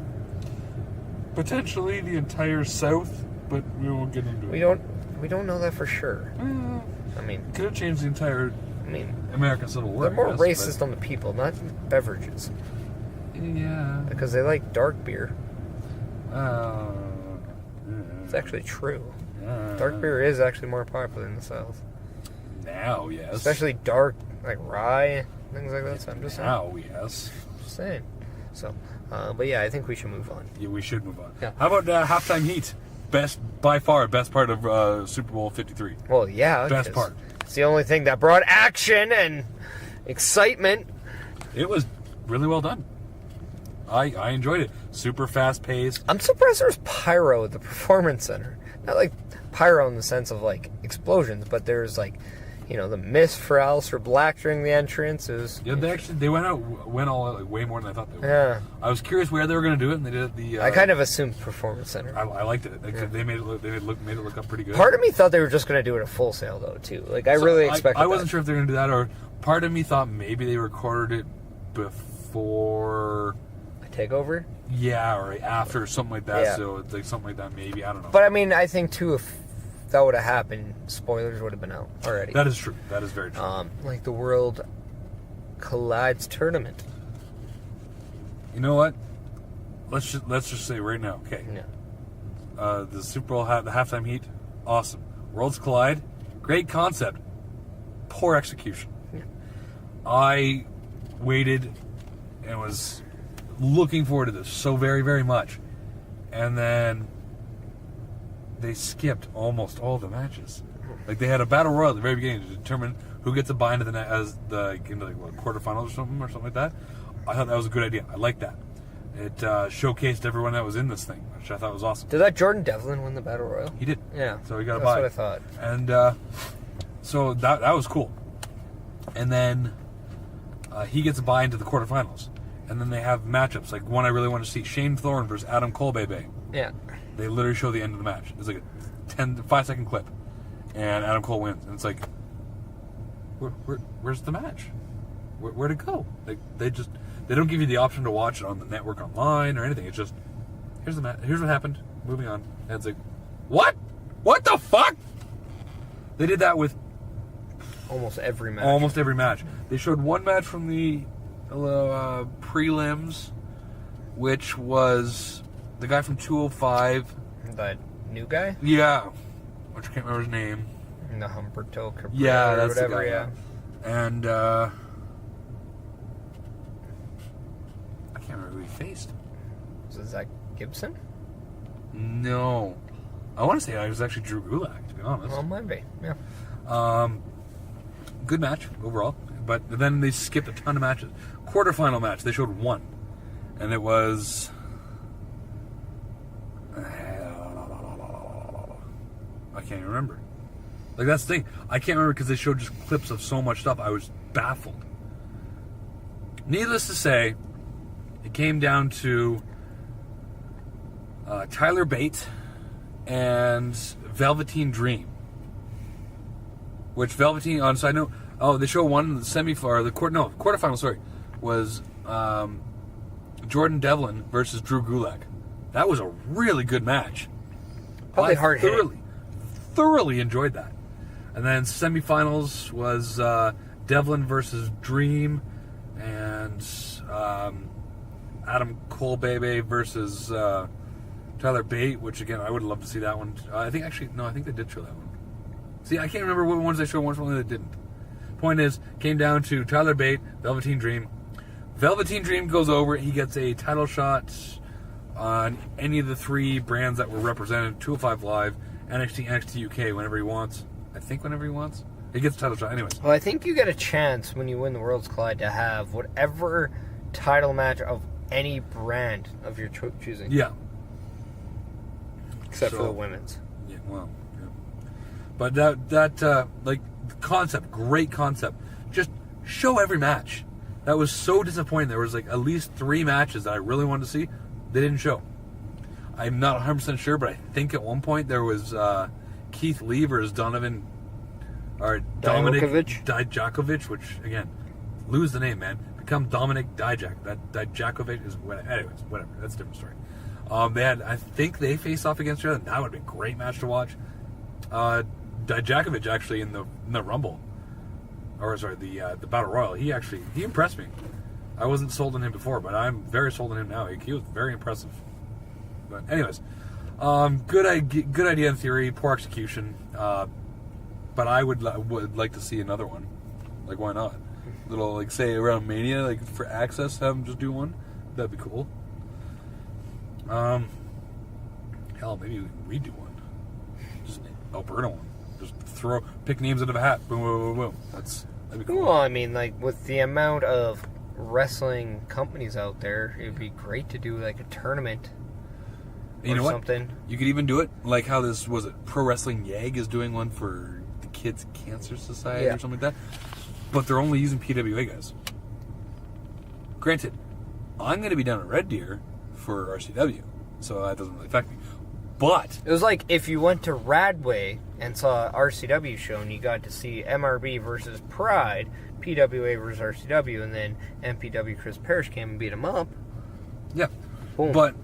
Potentially the entire South, but we won't get into it. We don't know that for sure. I mean, could have changed the entire American Civil War. They're more racist on the people, not beverages. Yeah. Because they like dark beer. Yeah. It's actually true. Dark beer is actually more popular in the South. Now, yes. Especially dark, like rye, things like that. So I'm just saying. Now, yes. Just saying. So, but yeah, I think we should move on. Yeah, we should move on. Yeah. How about halftime heat? By far, best part of Super Bowl 53. Well, yeah. Best part. It's the only thing that brought action and excitement. It was really well done. I enjoyed it. Super fast paced. I'm surprised there's pyro at the Performance Center. Not like pyro in the sense of like explosions, but there's like, you know, the mist for Alistair Black during the entrance. It was, Yeah, they went all out like way more than I thought they would. Yeah. I was curious where they were going to do it, and they did it at the. I kind of assumed Performance Center. I liked it. They made it look up pretty good. Part of me thought they were just going to do it at Full Sail though too. Like I really expected. I wasn't sure if they were going to do that, or part of me thought maybe they recorded it before a takeover. Yeah, or after, something like that. Yeah. So it's like something like that, maybe. I don't know. But I mean, I think too, if that would have happened, spoilers would have been out already. That is true. That is very true. Like the World Collides tournament. You know what? Let's just say right now, okay. Yeah. The Super Bowl, the halftime heat, awesome. Worlds Collide, great concept, poor execution. Yeah. I waited and was looking forward to this so very, very much, and then they skipped almost all the matches. Like they had a battle royal at the very beginning to determine who gets a bye into quarterfinals or something like that. I thought that was a good idea. I liked that. It showcased everyone that was in this thing, which I thought was awesome. Did that Jordan Devlin win the battle royal? He did. Yeah. So he got a That's bye. what I thought. And so that was cool. And then he gets a bye into the quarterfinals. And then they have matchups. Like one I really want to see, Shane Thorne versus Adam Cole-Bebe. Yeah. They literally show the end of the match. It's like a 5-second clip. And Adam Cole wins. And it's like, where's the match? Where'd it go? Like they don't give you the option to watch it on the network online or anything. It's just, here's the match. Here's what happened. Moving on. And it's like, what? What the fuck? They did that with Almost every match. almost every match. They showed one match from the prelims, which was the guy from 205. The new guy? Yeah. Which I can't remember his name. The Humberto Cabrera Yeah, or that's whatever, the guy. yeah. And I can't remember who he faced. Was it Zach Gibson? No. I want to say it was actually Drew Gulak, to be honest. Well, might be, yeah. Good match overall, but then they skipped a ton of matches. Quarterfinal match, they showed one, and it was I can't even remember. Like that's the thing, I can't remember because they showed just clips of so much stuff. I was baffled. Needless to say, it came down to Tyler Bate and Velveteen Dream. Which Velveteen, on side note, they show one in the quarterfinal, sorry, was Jordan Devlin versus Drew Gulak. That was a really good match. Probably I hard hitting. thoroughly enjoyed that. And then semifinals was Devlin versus Dream and Adam Cole-Bebe versus Tyler Bate, which again, I would love to see that one. I think they did show that one. See, I can't remember what ones they showed, which one they didn't. Point is, came down to Tyler Bate, Velveteen Dream. Velveteen Dream goes over, he gets a title shot on any of the three brands that were represented, 205 Live, NXT, NXT UK, whenever he wants. I think whenever he wants. He gets a title shot anyways. Well, I think you get a chance when you win the Worlds Collide to have whatever title match of any brand of your choosing. Yeah. Except for the women's. Yeah, well, yeah. But that like, concept, great concept. Just show every match. That was so disappointing. There was like at least 3 matches that I really wanted to see. They didn't show. I'm not 100% sure, but I think at one point there was Keith Lee versus Dominic Dijakovic, which again, lose the name, man. Become Dominic Dijak. That Dijakovic is anyways, whatever. That's a different story. I think they faced off against each other. That would have been a great match to watch. Dijakovic actually in the Rumble, or sorry, the Battle Royal. He impressed me. I wasn't sold on him before, but I'm very sold on him now. He was very impressive. But anyways, good idea in theory, poor execution. But I would like to see another one. Like, why not? Little, like, say around Mania, like for Access, have them just do one. That'd be cool. Hell, maybe we redo one. Just Alberta one. Just pick names out of a hat. Boom, boom, boom, boom. That'd be cool. Well, I mean, like, with the amount of wrestling companies out there, it'd be great to do, like, a tournament You know something. what? You could even do it like how this was it. Pro Wrestling YAG is doing one for the Kids Cancer Society or something like that. But they're only using PWA guys. Granted, I'm going to be down at Red Deer for RCW, so that doesn't really affect me. But It was like if you went to Radway and saw an RCW show and you got to see MRB versus Pride, PWA versus RCW, and then MPW Chris Parrish came and beat him up. yeah, Boom. but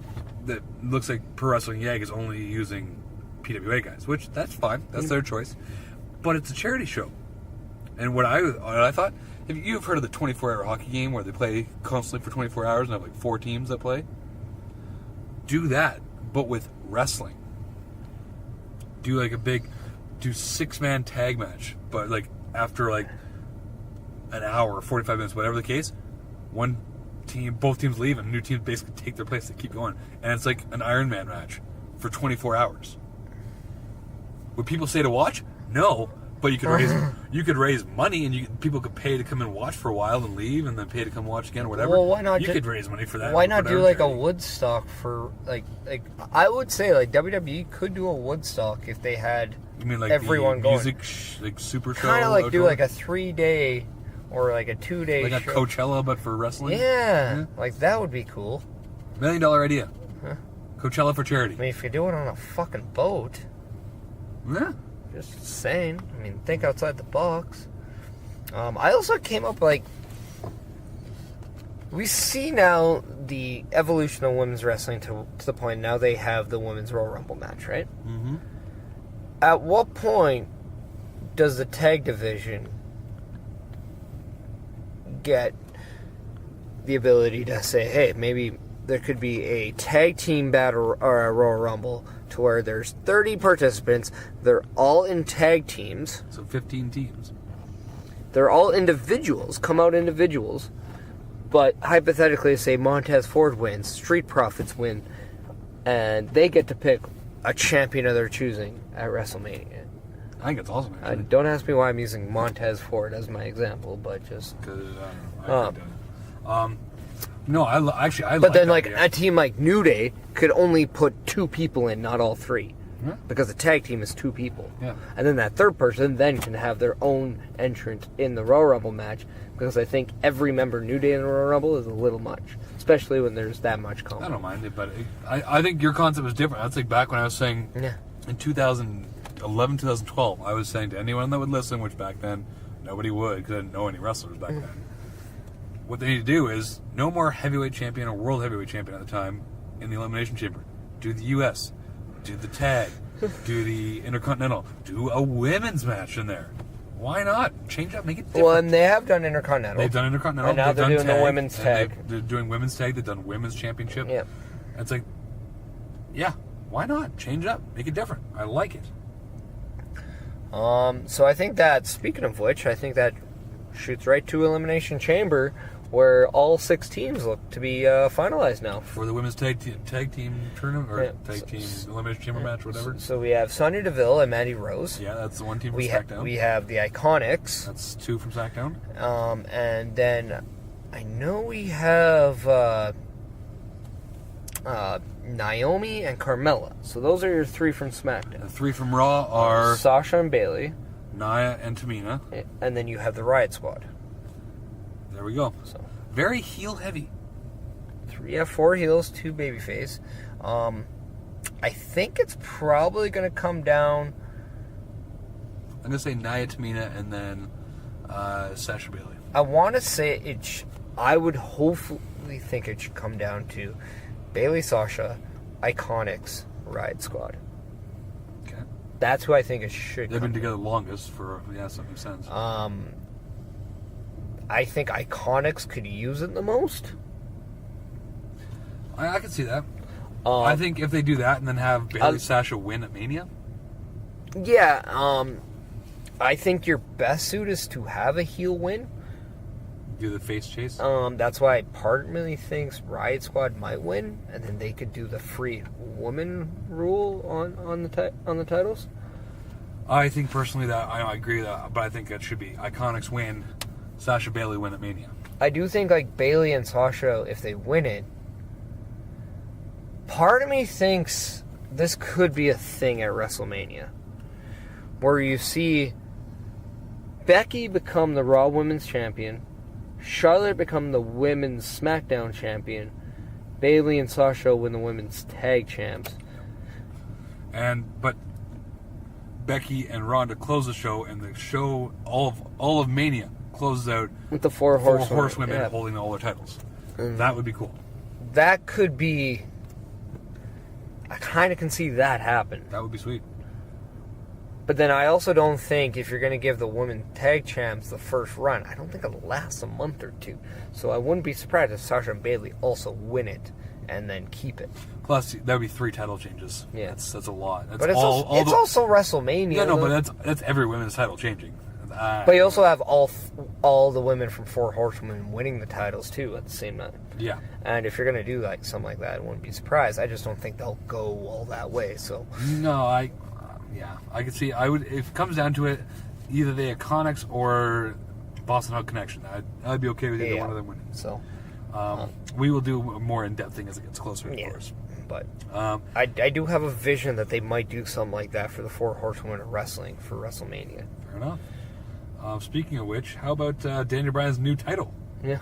it looks like Pro Wrestling YAG is only using PWA guys, which that's fine. That's their choice. But it's a charity show, and what I thought, if you've heard of the 24-hour hockey game where they play constantly for 24 hours and have like 4 teams that play, do that, but with wrestling. Do like a big 6-man tag match, but like after like an hour, 45 minutes, whatever the case, both teams leave and new teams basically take their place to keep going, and it's like an Iron Man match for 24 hours. Would people say to watch? No, but you could raise money, and people could pay to come and watch for a while and leave, and then pay to come watch again or whatever. Well, why not? You could raise money for that. Why not do like a charity. Woodstock for like I would say like WWE could do a Woodstock if they had You mean like everyone the going. music like super show? Kind of like do outdoor? like a 3-day or like a 2-day like a show. Coachella but for wrestling. Yeah, like that would be cool. $1 million idea. Huh? Coachella for charity. I mean, if you do it on a fucking boat, Yeah. just saying. I mean, think outside the box. I also came up like we see now the evolution of women's wrestling to the point now they have the women's Royal Rumble match, right? Mm-hmm. At what point does the tag division get the ability to say, hey, maybe there could be a tag team battle or a Royal Rumble to where there's 30 participants, they're all in tag teams, So 15 teams. they're all individuals, come out individuals, but hypothetically say Montez Ford wins, Street Profits win, and they get to pick a champion of their choosing at WrestleMania. I think it's awesome, actually. Don't ask me why I'm using Montez Ford as my example, but just... Because I think that. No, I But like then, that like, idea. a team like New Day could only put 2 people in, not all 3. Yeah. Because the tag team is 2 people. Yeah. And then that third person then can have their own entrance in the Royal Rumble match, because I think every member New Day in the Royal Rumble is a little much, especially when there's that much I combat. don't mind it, but I think your concept was different. That's like back when I was saying Yeah. in 2011, 2012, I was saying to anyone that would listen, which back then nobody would because I didn't know any wrestlers back then. What they need to do is no more heavyweight champion or world heavyweight champion at the time in the Elimination Chamber. Do the U.S., do the tag, do the Intercontinental, do a women's match in there. Why not? Change up, make it different. Well, and they have done Intercontinental. They've done Intercontinental. And now they've they're done doing the tag, women's and tag. They're doing women's tag. They've done women's championship. Yeah. And it's like, yeah, why not? Change up, make it different. I like it. So I think that, speaking of which, I think that shoots right to Elimination Chamber, where all 6 teams look to be finalized now. For the women's tag team tournament, or Yeah. tag team elimination chamber match, whatever. So we have Sonya Deville and Mandy Rose. Yeah, that's the one team from We SmackDown. have the Iconics. That's 2 from SmackDown. And then I know we have Naomi and Carmella. So those are your 3 from The SmackDown. 3 from Raw are Sasha and Bailey. Nia and Tamina. And then you have the Riot Squad. There we go. So Very heel heavy. 4 heels, 2 babyface. I think it's probably going to come down. I'm gonna say Nia, Tamina, and then Sasha Bailey. I want to say I would hopefully think it should come down to Bailey, Sasha, Iconics, Riot Squad. Okay. That's who I think it should. They've come been together longest for so that makes sense. I think Iconics could use it the most. I can see that. I think if they do that and then have Bailey, Sasha win at Mania. Yeah. I think your best suit is to have a heel win. Do the face chase. That's why part of me thinks Riot Squad might win, and then they could do the free woman rule on the titles. I think personally that I agree with that, but I think that should be Iconics win, Sasha Bailey win at Mania. I do think like Bailey and Sasha, if they win it, Part of me thinks this could be a thing at WrestleMania, where you see Becky become the Raw Women's Champion, Charlotte become the Women's SmackDown Champion, Bayley and Sasha win the Women's Tag Champs. But Becky and Ronda close the show, and the show, all of Mania closes out With the four horsewomen yeah. holding all their titles. Mm. That would be cool. That could be... I kind of can see that happen. That would be sweet. But then I also don't think if you're going to give the women tag champs the first run, I don't think it'll last a month or two. So I wouldn't be surprised if Sasha and Bayley also win it and then keep it. Plus, that would be 3 title changes. Yeah. That's a lot. That's But it's, also WrestleMania. Yeah, no, though. but that's every women's title changing. But you also have all the women from Four Horsewomen winning the titles too at the same time. Yeah. And if you're going to do like something like that, I wouldn't be surprised. I just don't think they'll go all that way. So No, I could see. I would, if it comes down to it, either the Iconics or Boston Hug Connection. I'd be okay with either one of them winning. So we will do a more in-depth thing as it gets closer, of course. But I do have a vision that they might do something like that for the Four Horsewomen of Wrestling for WrestleMania. Fair enough. Speaking of which, how about Daniel Bryan's new title? Yeah.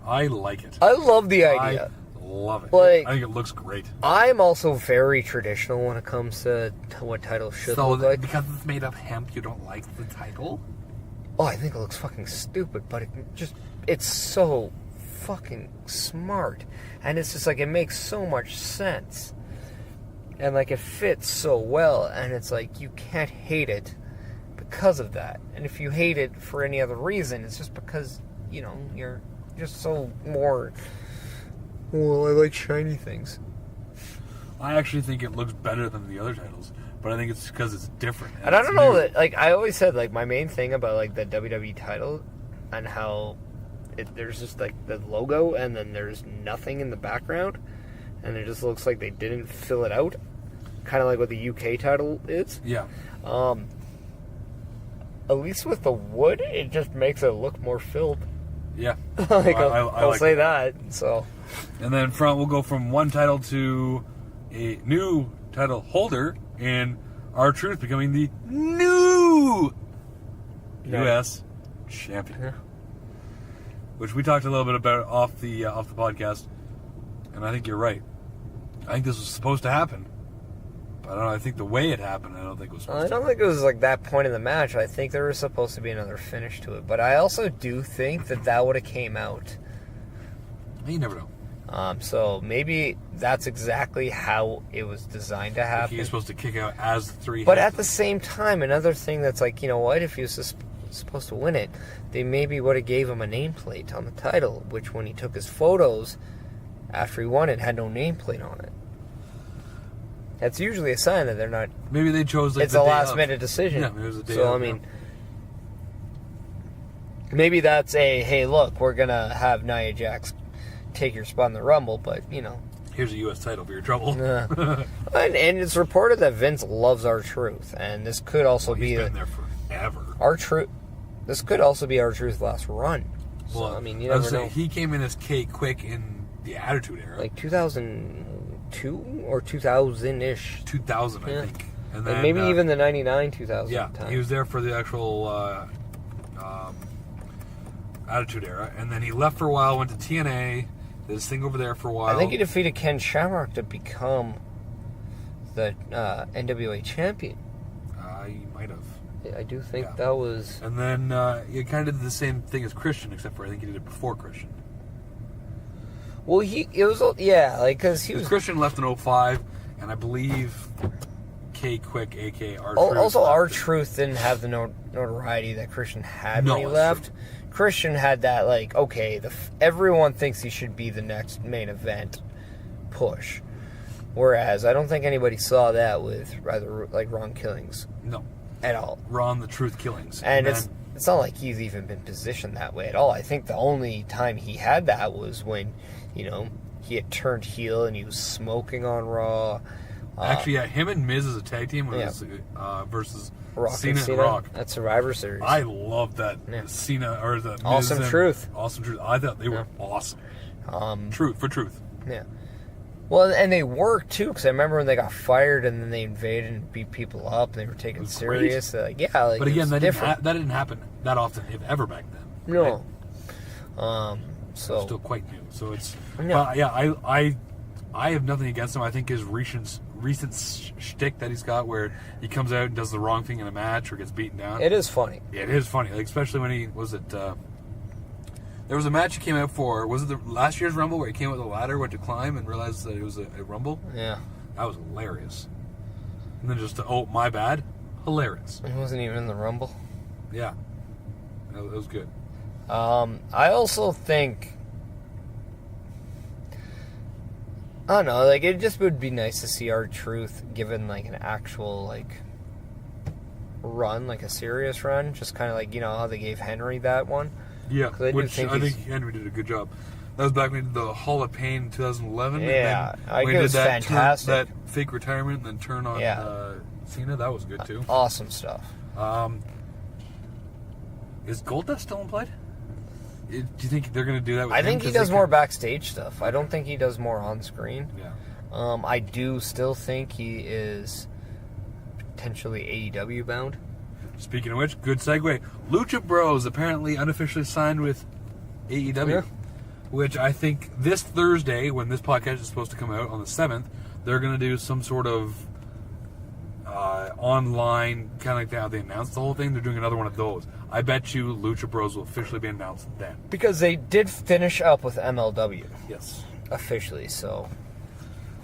I like it. I love the idea. I love it. Like, I think it looks great. I'm also very traditional when it comes to what titles should look like. Because it's made of hemp, you don't like the title? Oh, I think it looks fucking stupid, but it's so fucking smart. And it's just like, it makes so much sense. And like, it fits so well, and it's like, you can't hate it because of that. And if you hate it for any other reason, it's just because, you're just so more... Well, I like shiny things. I actually think it looks better than the other titles, but I think it's because it's different. And I don't know that, like, I always said, like, my main thing about, like, the WWE title and how there's just, like, the logo and then there's nothing in the background and it just looks like they didn't fill it out. Kind of like what the UK title is. Yeah. At least with the wood, it just makes it look more filled. Yeah. Like, I'll like say that, so... And then we'll go from one title to a new title holder, and R-Truth becoming the new U.S. champion. Yeah. Which we talked a little bit about off the podcast, and I think you're right. I think this was supposed to happen, but I don't know. I think the way it happened, I don't think it was supposed to. I don't think it was like that point in the match. I think there was supposed to be another finish to it, but I also do think that would have came out. You never know. So maybe that's exactly how it was designed to happen. He was supposed to kick out as the 3. But at the same time, another thing that's like, you know what? If he was supposed to win it, they maybe would have gave him a nameplate on the title, which when he took his photos after he won it, had no nameplate on it. That's usually a sign that they're not... Maybe they chose like it's the a day last-minute decision. Yeah, maybe it was the day So, of, I mean... Maybe that's hey, look, we're going to have Nia Jax take your spot in the Rumble, but, Here's a U.S. title for your trouble. and it's reported that Vince loves R-Truth, and this could also be... He's been there forever. R-Truth... This could also be R-Truth's last run. So, Well, I mean, you never know. He came in as K Quick in the Attitude Era. Like 2002 or 2000-ish. 2000, Yeah. I think. And Like then, maybe even the 99, 2000 Yeah, time. he was there for the actual Attitude Era. And then he left for a while, went to TNA, did his thing over there for a while. I think he defeated Ken Shamrock to become the NWA champion. He might have. I do think Yeah. that was... And then he kind of did the same thing as Christian, except for I think he did it before Christian. Well, because he was... Christian left in 05, and I believe K Quick, a.k.a. R-Truth. Also, R-Truth didn't have the notoriety that Christian had when he left. True. Christian had that, like, okay, everyone thinks he should be the next main event push. Whereas, I don't think anybody saw that with, rather, like, Ron Killings. No. At all. Ron the Truth Killings. And it's not like he's even been positioned that way at all. I think the only time he had that was when, he had turned heel and he was smoking on Raw. Actually, yeah, him and Miz as a tag team was versus Rock Cena and and Rock. At Survivor Series. I love that Cena or the Miz Awesome and Truth. Awesome Truth. I thought they were awesome. Truth for truth. Yeah. Well, and they worked too, because I remember when they got fired and then they invaded and beat people up, and they were taken serious. But again, that didn't happen that often, if ever, back then. No. Right? So still quite new. So it's Yeah. I have nothing against him. I think his recent shtick that he's got, where he comes out and does the wrong thing in a match or gets beaten down. it is funny. Yeah, it is funny, like, especially when he there was a match he came out for. Was it the last year's Rumble where he came out with a ladder, went to climb, and realized that it was a Rumble? Yeah. That was hilarious. And then just, oh, my bad, hilarious. He wasn't even in the Rumble. Yeah, that was good. I also think, I don't know, like, it just would be nice to see R-Truth given, like, an actual, like, run, like a serious run, just kind of like, how they gave Henry that one. Yeah, I which I think Henry did a good job. That was back when he did the Hall of Pain in 2011. Yeah, and I when think it he was did fantastic. that fake retirement and then turn on Cena, that was good too. Awesome stuff. Is Goldust still employed? Do you think they're going to do that with I him? think he does more backstage stuff. I don't think he does more on screen. Yeah. I do still think he is potentially AEW bound. Speaking of which, good segue. Lucha Bros apparently unofficially signed with AEW, Yeah. which I think this Thursday, when this podcast is supposed to come out on the 7th, they're going to do some sort of online, kind of like how they announced the whole thing. They're doing another one of those. I bet you Lucha Bros will officially be announced then. Because they did finish up with MLW. Yes. Officially, so.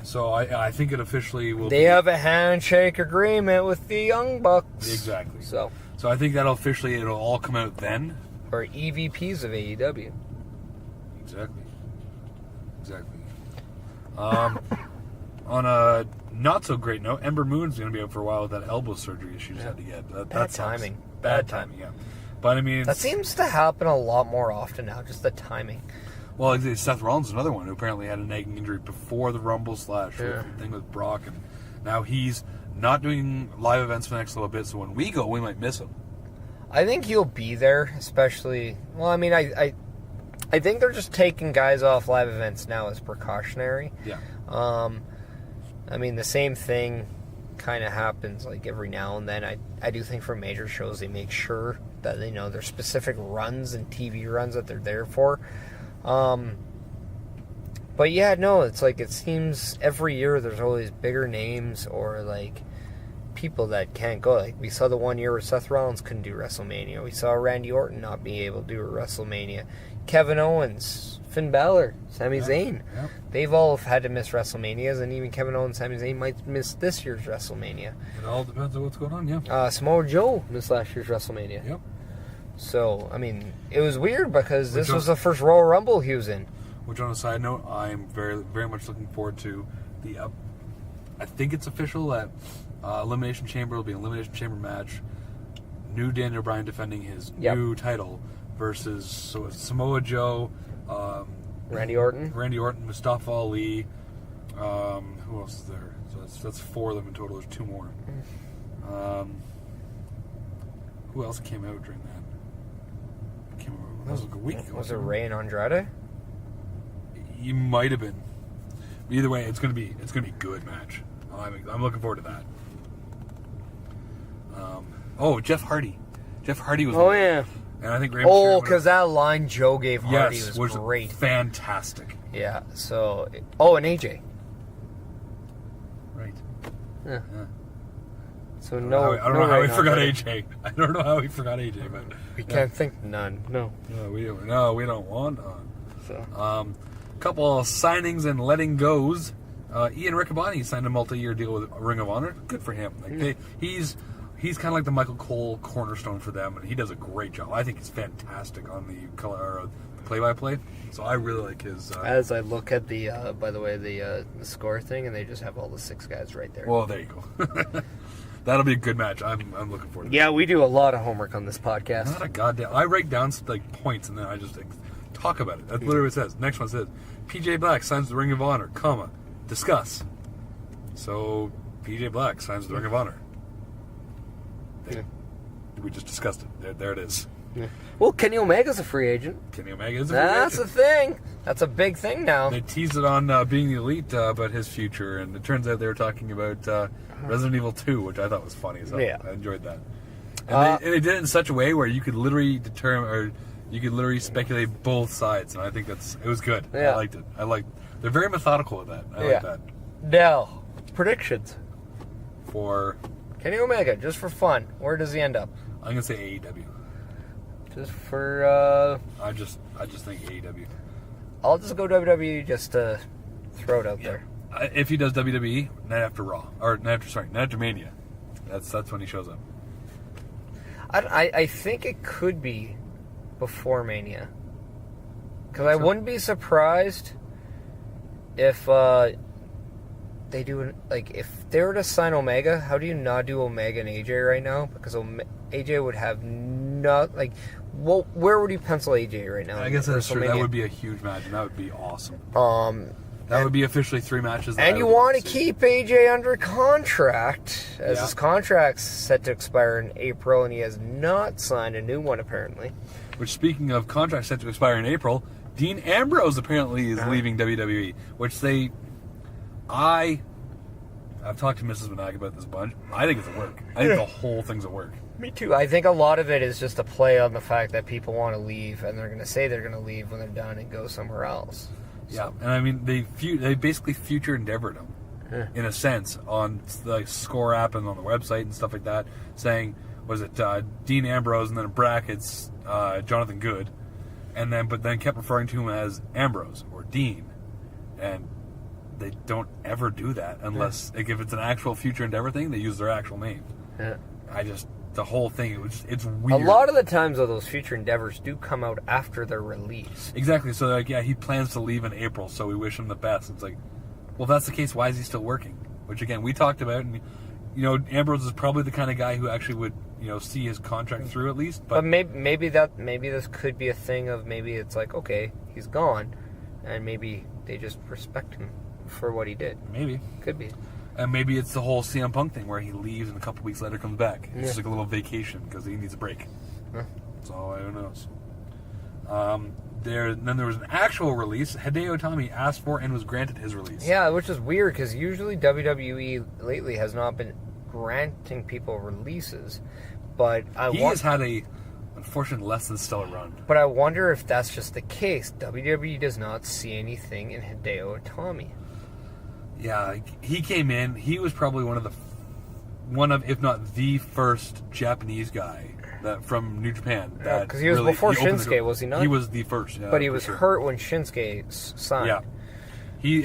So I think it officially will They have a handshake agreement with the Young Bucks. Exactly. So I think that'll it'll all come out then. Or EVPs of AEW. Exactly. On a not so great note, Ember Moon's going to be out for a while with that elbow surgery she just had to get. That timing. Bad timing, yeah. But I mean, That seems to happen a lot more often now, just the timing. well, Seth Rollins is another one who apparently had a nagging injury before the Rumble / thing with Brock, and now he's not doing live events for the next little bit. So when we go, we might miss him. I think he'll be there, especially. Well, I mean, I think they're just taking guys off live events now as precautionary. Yeah. I mean, the same thing kind of happens like every now and then. I do think for major shows they make sure that there's specific runs and TV runs that they're there for. But yeah, no, it's like it seems every year there's always bigger names or like people that can't go. Like we saw the one year where Seth Rollins couldn't do WrestleMania. We saw Randy Orton not be able to do a WrestleMania. Kevin Owens, Finn Balor, Sami Zayn. Yep. They've all had to miss WrestleManias, and even Kevin Owens and Sami Zayn might miss this year's WrestleMania. It all depends on what's going on, yeah. Samoa Joe missed last year's WrestleMania. Yep. So, I mean, it was weird because this was the first Royal Rumble he was in. Which, on a side note, I'm very, very much looking forward to the. I think it's official that Elimination Chamber will be an Elimination Chamber match. New Daniel Bryan defending his new title versus it's Samoa Joe, Randy Orton, Mustafa Ali. Who else is there? So that's 4 of them in total. There's 2 more. Who else came out during that? I can't remember. That was like a week ago. Was it Rey and Andrade? You might have been. Either way, it's gonna be a good match. I'm looking forward to that. Jeff Hardy. Jeff Hardy was. Oh yeah. And I think Rey Mysterio. Because that line Joe gave Hardy was great. Fantastic. Yeah. So. And AJ. Right. Yeah. So I don't know how he forgot AJ. I don't know how he forgot AJ, but we can't think none. No. No, we don't want none. So. Couple of signings and letting goes. Ian Riccaboni signed a multi-year deal with Ring of Honor. Good for him. Like he's kind of like the Michael Cole cornerstone for them, and he does a great job. I think he's fantastic on the color play-by-play. So I really like his. As I look at the, by the way, the score thing, and they just have all the 6 guys right there. Well, there you go. That'll be a good match. I'm looking forward to it. Yeah, we do a lot of homework on this podcast. Not a goddamn. I write down like points, and then I just talk about it. That's literally what it says. Next one says, PJ Black signs the Ring of Honor, discuss. So, PJ Black signs the Ring of Honor. We just discussed it. There it is. Well, Kenny Omega's a free agent. Kenny Omega is a free That's agent. the thing. That's a big thing now. They teased it on Being the Elite about his future, and it turns out they were talking about Resident Evil 2, which I thought was funny. So Yeah. I enjoyed that. And they did it in such a way where you could literally speculate both sides, and I think it was good. Yeah. I liked it. They're very methodical with that. I like that. Now, predictions. For Kenny Omega, just for fun. Where does he end up? I'm gonna say AEW. Just for, I just think AEW. I'll just go WWE just to throw it out there. If he does WWE, night after Raw, or night after Mania, that's when he shows up. I think it could be before Mania. Because I wouldn't be surprised if they do, like, if they were to sign Omega, how do you not do Omega and AJ right now? Because AJ would have not, like, well, where would you pencil AJ right now? I guess that's true. That would be a huge match, and that would be awesome. That would be officially 3 matches. And you want to keep AJ under contract, as his contract's set to expire in April, and he has not signed a new one, apparently. Which, speaking of contracts set to expire in April, Dean Ambrose apparently is leaving WWE, which I've talked to Mrs. Meniac about this a bunch. I think it's a work. I think the whole thing's a work. Me too. I think a lot of it is just a play on the fact that people want to leave, and they're going to say they're going to leave when they're done and go somewhere else. Yeah, and I mean, they basically future endeavored him, in a sense, on the Score app and on the website and stuff like that, saying, was it Dean Ambrose, and then in brackets, Jonathan Good, but then kept referring to him as Ambrose or Dean, and they don't ever do that unless, like, if it's an actual future endeavor thing, they use their actual name. Yeah. The whole thing, it's weird. A lot of the times, though, those future endeavors do come out after their release. Exactly. So, like, he plans to leave in April, so we wish him the best. It's like, well, if that's the case, why is he still working? Which, again, we talked about, and, Ambrose is probably the kind of guy who actually would, see his contract through at least. But maybe this could be a thing of, maybe it's like, okay, he's gone, and maybe they just respect him for what he did. Maybe. Could be. And maybe it's the whole CM Punk thing where he leaves and a couple weeks later comes back. It's just like a little vacation because he needs a break. So who knows? Then there was an actual release. Hideo Itami asked for and was granted his release. Yeah, which is weird because usually WWE lately has not been granting people releases. But he has had a, unfortunately, less than stellar run. But I wonder if that's just the case. WWE does not see anything in Hideo Itami. Yeah, he came in. He was probably one of, if not the first Japanese guy from New Japan. Because he was before Shinsuke, was he not? He was the first. Yeah, but he was hurt when Shinsuke signed. Yeah,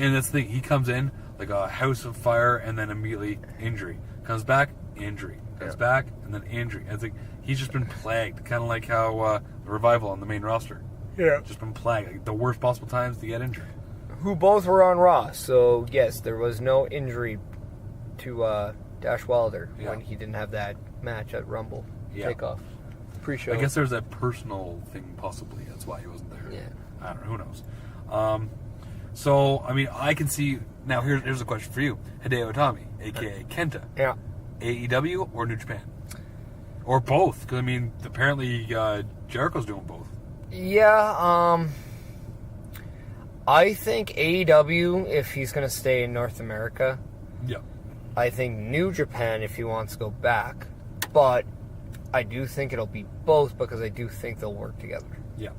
and that's the thing. He comes in like a house of fire, and then immediately injury. Comes back, injury. Comes back, and then injury. And it's like he's just been plagued, kind of like how the Revival on the main roster. Yeah, just been plagued. Like, the worst possible times to get injured. Who both were on Raw, so yes, there was no injury to Dash Wilder when he didn't have that match at Rumble Takeoff pre-show. I guess there's that personal thing, possibly. That's why he wasn't there. Yeah, I don't know. Who knows? So I mean, I can see now. Here's a question for you, Hideo Itami, aka Kenta. Yeah. AEW or New Japan, or both? Because I mean, apparently Jericho's doing both. Yeah. I think AEW, if he's going to stay in North America. Yeah. I think New Japan, if he wants to go back. But I do think it'll be both because I do think they'll work together. Yeah.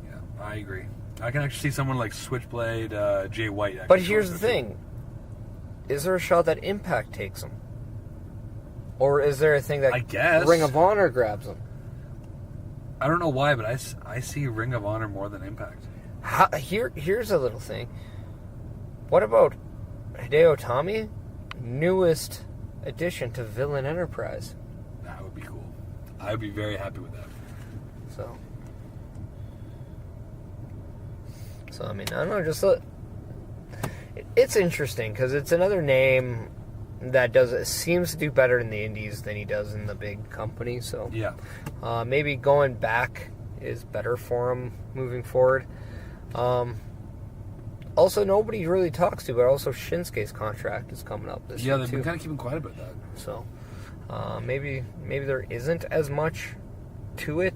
Yeah, I agree. I can actually see someone like Switchblade, Jay White. But here's the thing. Is there a shot that Impact takes him? Or is there a thing that I guess Ring of Honor grabs him? I don't know why, but I see Ring of Honor more than Impact. Here's a little thing. What about Hideo Itami, newest addition to Villain Enterprise? That would be cool. I would be very happy with that. So I mean, I don't know. It's interesting because it's another name that seems to do better in the indies than he does in the big company. So yeah, maybe going back is better for him moving forward. Also, nobody really talks to, but also Shinsuke's contract is coming up this year. Yeah, they've been kind of keeping quiet about that. So maybe there isn't as much to it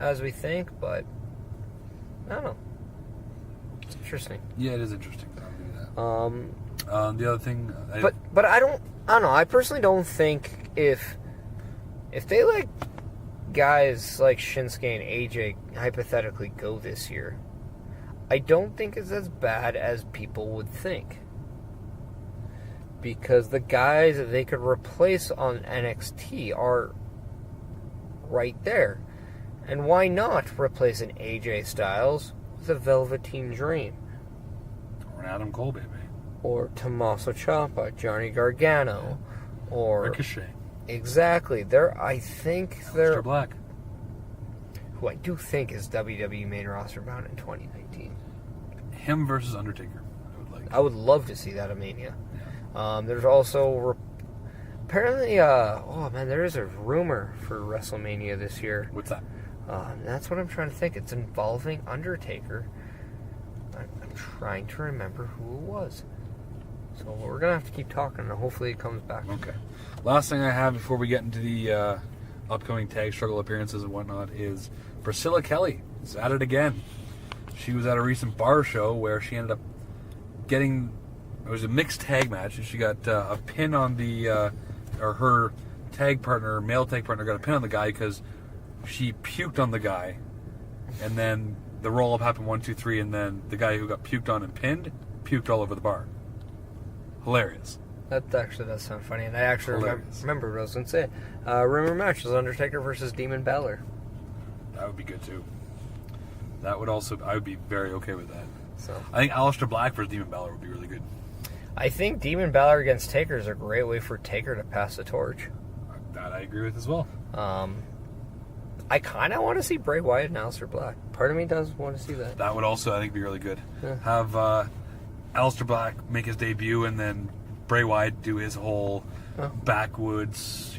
as we think, but I don't know. It's interesting. Yeah, it is interesting. I'll do that. The other thing, but I don't know. I personally don't think if they let guys like Shinsuke and AJ hypothetically go this year, I don't think it's as bad as people would think. Because the guys that they could replace on NXT are right there. And why not replace an AJ Styles with a Velveteen Dream? Or an Adam Cole, baby. Or Tommaso Ciampa, Johnny Gargano, or... Ricochet. Exactly. I think they're... Mr. Black. Who I do think is WWE main roster bound in 2019. Him versus Undertaker. I would love to see that at Mania. There's also apparently there is a rumor for WrestleMania this year. What's that? That's what I'm trying to think. It's involving Undertaker. I'm trying to remember who it was. So we're gonna have to keep talking, and hopefully it comes back. Okay. Last thing I have before we get into the upcoming tag struggle appearances and whatnot is Priscilla Kelly is at it again. She was at a recent bar show where she ended up getting... It was a mixed tag match, and she got a pin on her tag partner, male tag partner, got a pin on the guy because she puked on the guy, and then the roll-up happened 1, 2, 3, and then the guy who got puked on and pinned puked all over the bar. Hilarious. That actually does sound funny, and I actually remember what I was going to say. Rumor match is Undertaker versus Demon Balor. That would be good too. I would be very okay with that. So I think Aleister Black versus Demon Balor would be really good. I think Demon Balor against Taker is a great way for Taker to pass the torch. That I agree with as well. I kind of want to see Bray Wyatt and Aleister Black. Part of me does want to see that. That would also, I think, be really good. Yeah. Have Aleister Black make his debut, and then Bray Wyatt do his whole backwoods,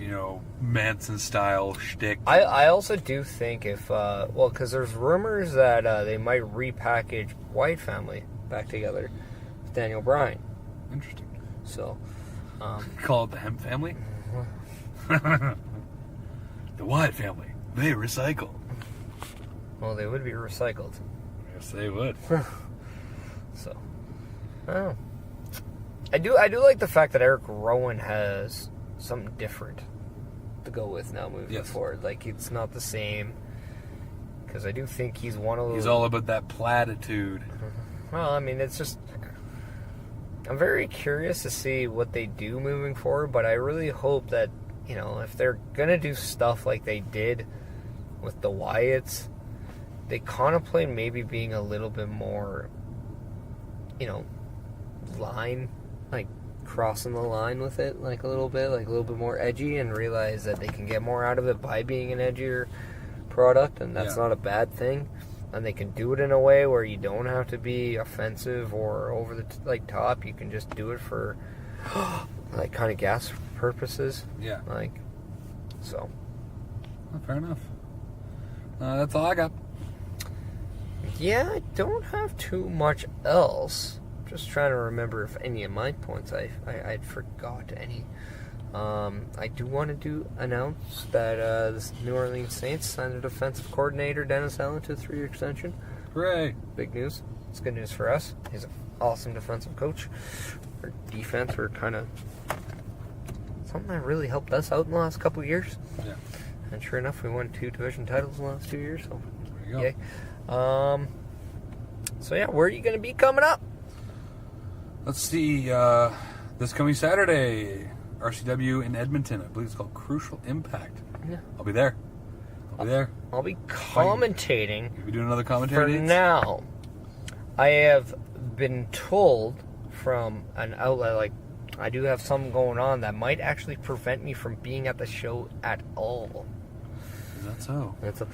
Manson-style shtick. I also do think because there's rumors that they might repackage Wyatt family back together with Daniel Bryan. Interesting. So, call it the Hemp family? The Wyatt family. They recycle. Well, they would be recycled. Yes, they would. So, I don't know. I do like the fact that Eric Rowan has something different to go with now moving forward. Like, it's not the same. Because I do think he's one of those... He's all about that platitude. Well, I mean, it's just... I'm very curious to see what they do moving forward, but I really hope that, if they're going to do stuff like they did with the Wyatts, they contemplate maybe being a little bit more, line, like crossing the line with it, like a little bit more edgy, and realize that they can get more out of it by being an edgier product, and that's not a bad thing. And they can do it in a way where you don't have to be offensive or over the top. You can just do it for kind of gas purposes. Yeah. So. Well, fair enough. That's all I got. Yeah, I don't have too much else. Just trying to remember if any of my points I'd forgot any. I do want to announce that the New Orleans Saints signed their defensive coordinator, Dennis Allen, to a 3-year extension. Hooray! Big news. It's good news for us. He's an awesome defensive coach. Our defense were kind of something that really helped us out in the last couple of years. Yeah. And sure enough, we won 2 division titles in the last 2 years. So, there you go. Yay. So yeah, where are you going to be coming up? Let's see. This coming Saturday, RCW in Edmonton. I believe it's called Crucial Impact. Yeah. I'll be there. I'll be commentating. You'll be doing another commentary For dates? now, I have been told from an outlet, I do have something going on that might actually prevent me from being at the show at all. Is that so? It's a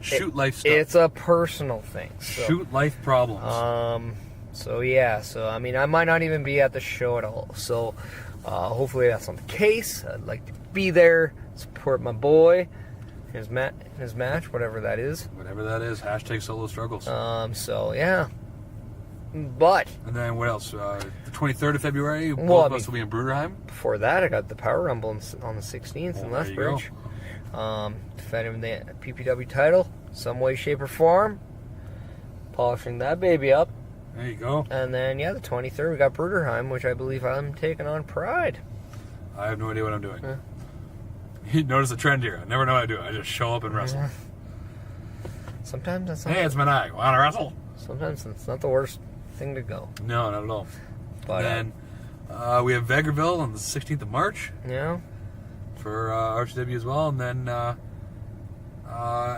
shoot life stuff. It's a personal thing. So, shoot life problems. So yeah. So I mean, I might not even be at the show at all. So hopefully that's not the case. I'd like to be there, support my boy, his match, whatever that is. Whatever that is. # solo struggles. So yeah. But and then what else? The 23rd of February. Both of us will be in Bruderheim. Before that, I got the Power Rumble on the 16th in Lethbridge. defending the PPW title, some way, shape, or form. Polishing that baby up. There you go. And then, the 23rd, we got Bruderheim, which I believe I'm taking on Pride. I have no idea what I'm doing. You notice a trend here. I never know what I do. I just show up and wrestle. Sometimes that's not... Hey, it's Meniac. Want to wrestle? Sometimes it's not the worst thing to go. No, not at all. But then we have Vegreville on the 16th of March. Yeah. For RCW as well. And then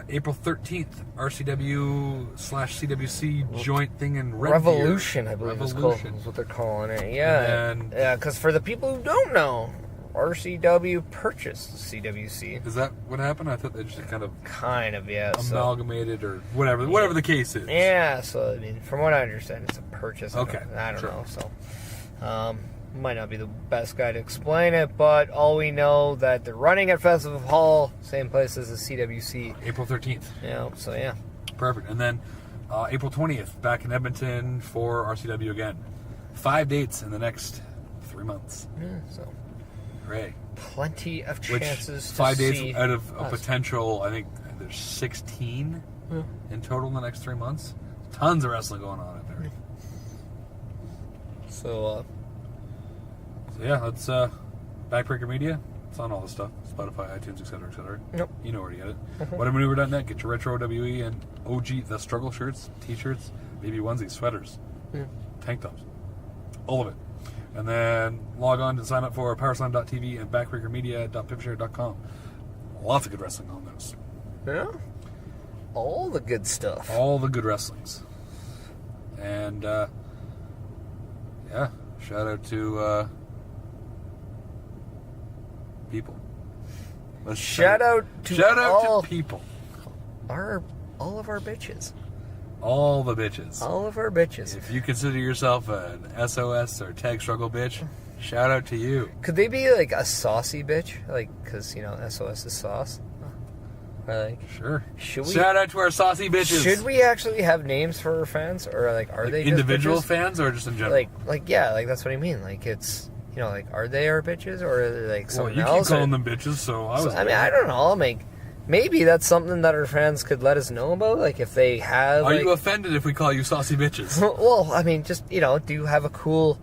April 13th, RCW/CWC joint thing in Red Revolution, Deer. I believe Revolution. is what they're calling it. Yeah. And Yeah, because for the people who don't know, RCW purchased CWC. is that what happened? I thought they just kind of Yeah. amalgamated or whatever the case is. Yeah, so, I mean, from what I understand, it's a purchase. Okay, I don't sure. know, so... might not be the best guy to explain it, but all we know that they're running at Festival Hall, same place as the CWC. April 13th. So yeah. Perfect. And then April 20th, back in Edmonton for RCW again. 5 dates in the next 3 months. Yeah, so Hooray. plenty of Which, chances to 5 days see out of a us. potential, I think there's 16 in total in the next 3 months. Tons of wrestling going on out there. So, So yeah, that's Backbreaker Media. It's on all the stuff. Spotify, iTunes, etc., etc. Yep. You know where to get it. Whatamaneuver.net. Get your retro WE and OG The Struggle shirts, t-shirts, baby onesies, sweaters, tank tops. All of it. And then log on to sign up for powerslam.tv and backbreakermedia.pipshare.com. Lots of good wrestling on those. yeah. All the good stuff. All the good wrestlings. And, shout out to people. Shout out to people. All of our bitches. All the bitches. All of our bitches. If you consider yourself an SOS or tag struggle bitch, shout out to you. Could they be like a saucy bitch? Like, because, SOS is sauce. Or like, Sure. should we? Shout out to our saucy bitches. Should we actually have names for our fans, or like, are they just individual bitches? fans or just in general? Like that's what I mean. Like, it's like, are they our bitches, or are they like well, someone you else? keep calling them bitches, so I don't know. Maybe that's something that our fans could let us know about. Like, if they have. Are you offended if we call you saucy bitches? Well, just do you have a cool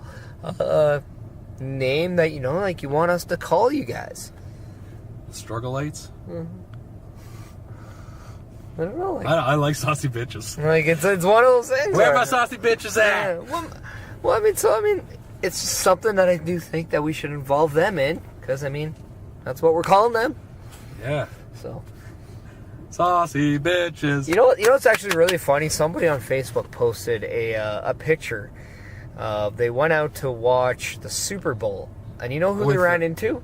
name that like you want us to call you guys? Struggleites? I don't know. Like, I like saucy bitches. like it's one of those things. Where my saucy bitches at? Yeah, well, it's just something that I do think that we should involve them in, because that's what we're calling them. Yeah. So, saucy bitches. you know what's actually really funny? Somebody on Facebook posted a picture. They went out to watch the Super Bowl, and you know who they ran into?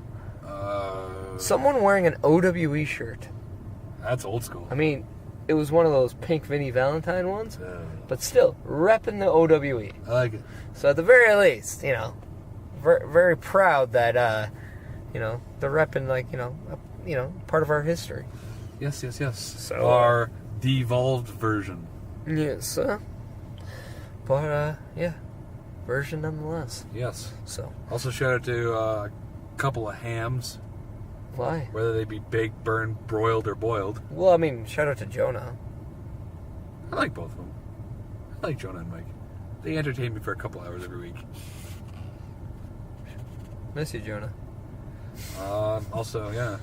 Someone wearing an OWE shirt. That's old school. It was one of those pink Vinnie Valentine ones, but still repping the OWE. I like it. So at the very least, very, very proud that they're repping part of our history. Yes. So, our devolved version. Yes, but version nonetheless. Yes. So Also shout out to a couple of hams, why? whether they be baked, burned, broiled, or boiled. Well, shout out to Jonah. I like both of them. I like Jonah and Mike. They entertain me for a couple hours every week. Miss you, Jonah. Also, yeah.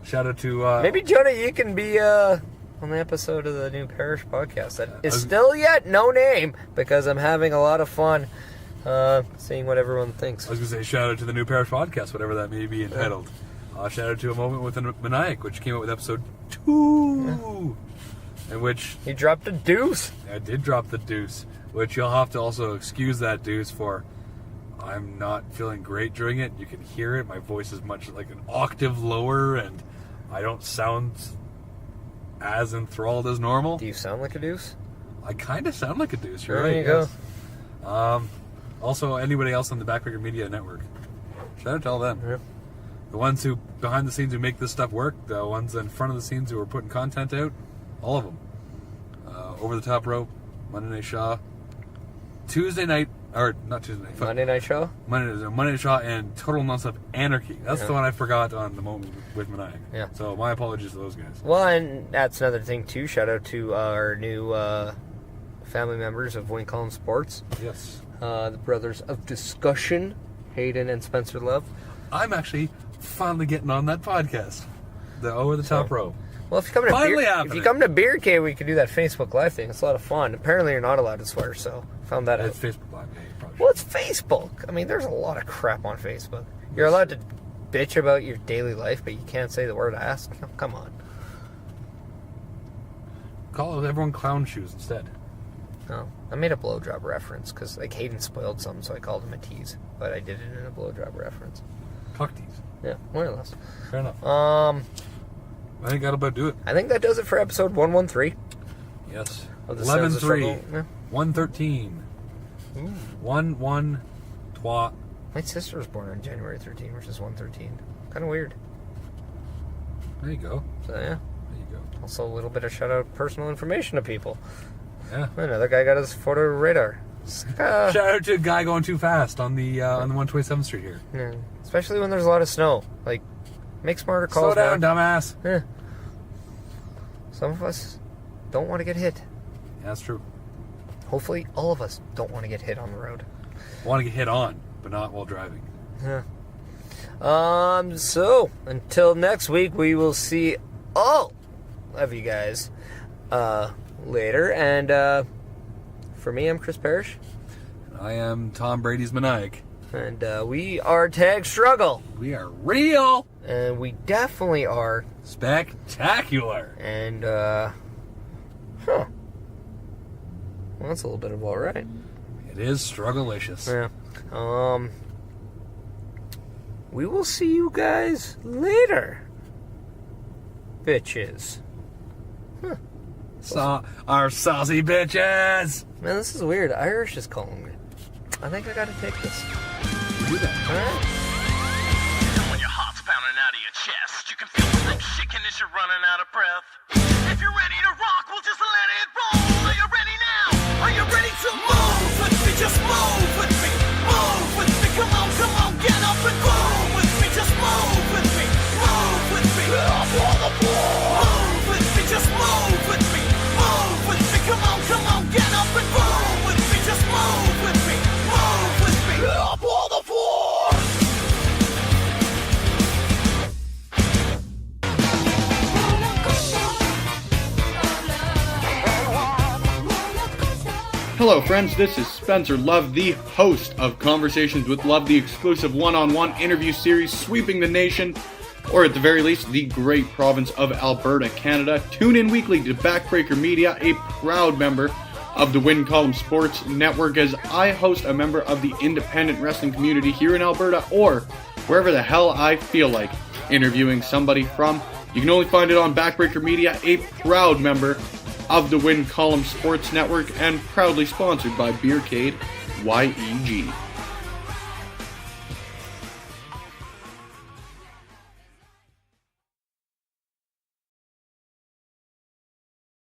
Shout out to... Maybe, Jonah, you can be on the episode of the New Parish podcast that is still yet no name, because I'm having a lot of fun seeing what everyone thinks. I was going to say shout out to the New Parish podcast, whatever that may be entitled. Shout out to A Moment with Meniac, which came out with episode 2. In which... He dropped a deuce. I did drop the deuce, which you'll have to also excuse that deuce for. I'm not feeling great during it. You can hear it. My voice is much like an octave lower, and I don't sound as enthralled as normal. Do you sound like a deuce? I kind of sound like a deuce. You're There right. you go. Yes. Also, anybody else on the Backbreaker Media Network, shout out to all them. Yep. The ones who behind the scenes who make this stuff work, the ones in front of the scenes who are putting content out, all of them. Over the Top Rope, Monday Night Shaw, Tuesday night Or not Tuesday night. Monday Night Show? Monday Night Show and Total Nonstop Anarchy. That's the one I forgot on the moment with Meniac. Yeah. So my apologies to those guys. Well, and that's another thing, too. Shout out to our new family members of Wayne Collins Sports. Yes. The brothers of discussion, Hayden and Spencer Love. I'm actually finally getting on that podcast. The Over the Top Row. Well, if you come to Beer Cave, we can do that Facebook Live thing. It's a lot of fun. Apparently, you're not allowed to swear, so found that out. It's Facebook Live. Yeah, you probably Well, it's Facebook. I mean, there's a lot of crap on Facebook. You're allowed to bitch about your daily life, but you can't say the word ass. Oh, come on. Call everyone clown shoes instead. Oh, I made a blowjob reference because like Hayden spoiled something, so I called him a tease. But I did it in a blowjob reference. Cock tease. Yeah, more or less. Fair enough. I think that'll about do it. I think that does it for episode 113. Yes. Of the Sounds of 11-3. Yeah. 113. 1-1 twat. My sister was born on January 13, which is 113. Kind of weird. There you go. So yeah. There you go. Also a little bit of shout out personal information to people. Yeah. Another guy got his photo radar. Shout out to a guy going too fast on the 127th Street here. Yeah. Especially when there's a lot of snow. Like, make smarter calls. Slow down, man. dumbass. Yeah. Some of us don't want to get hit. Yeah, that's true. Hopefully, all of us don't want to get hit on the road. Want to get hit on, but not while driving. Yeah. So, until next week, we will see all of you guys later. And for me, I'm Chris Parrish. I am Tom Brady's Meniac. And we are Tag Struggle. We are real. And we definitely are spectacular. And, well, that's a little bit of all right. It is strugglicious. Yeah. We will see you guys later, bitches. Our saucy bitches. Man, this is weird. Irish is calling me. I think I gotta take this. Do that. Alright. When your heart's pounding out of your chest, you can feel the rope shaking as you're running out of breath. If you're ready to rock, we'll just let it roll. Are you ready now? Are you ready to move with me? Just move with me. Move with me. Come on, get up and move with me. Just move with me. Move with me. Up on the floor. Move with me. Just move with me. Move with me. Come on, get up and move with me. Just move with me. Move with me. Up on the floor. Hello, friends. This is Spencer Love, the host of Conversations with Love, the exclusive one-on-one interview series sweeping the nation, or at the very least, the great province of Alberta, Canada. Tune in weekly to Backbreaker Media, a proud member of the Win Column Sports Network, as I host a member of the independent wrestling community here in Alberta, or wherever the hell I feel like interviewing somebody from. You can only find it on Backbreaker Media, a proud member of the Win Column Sports Network, and proudly sponsored by Beercade YEG.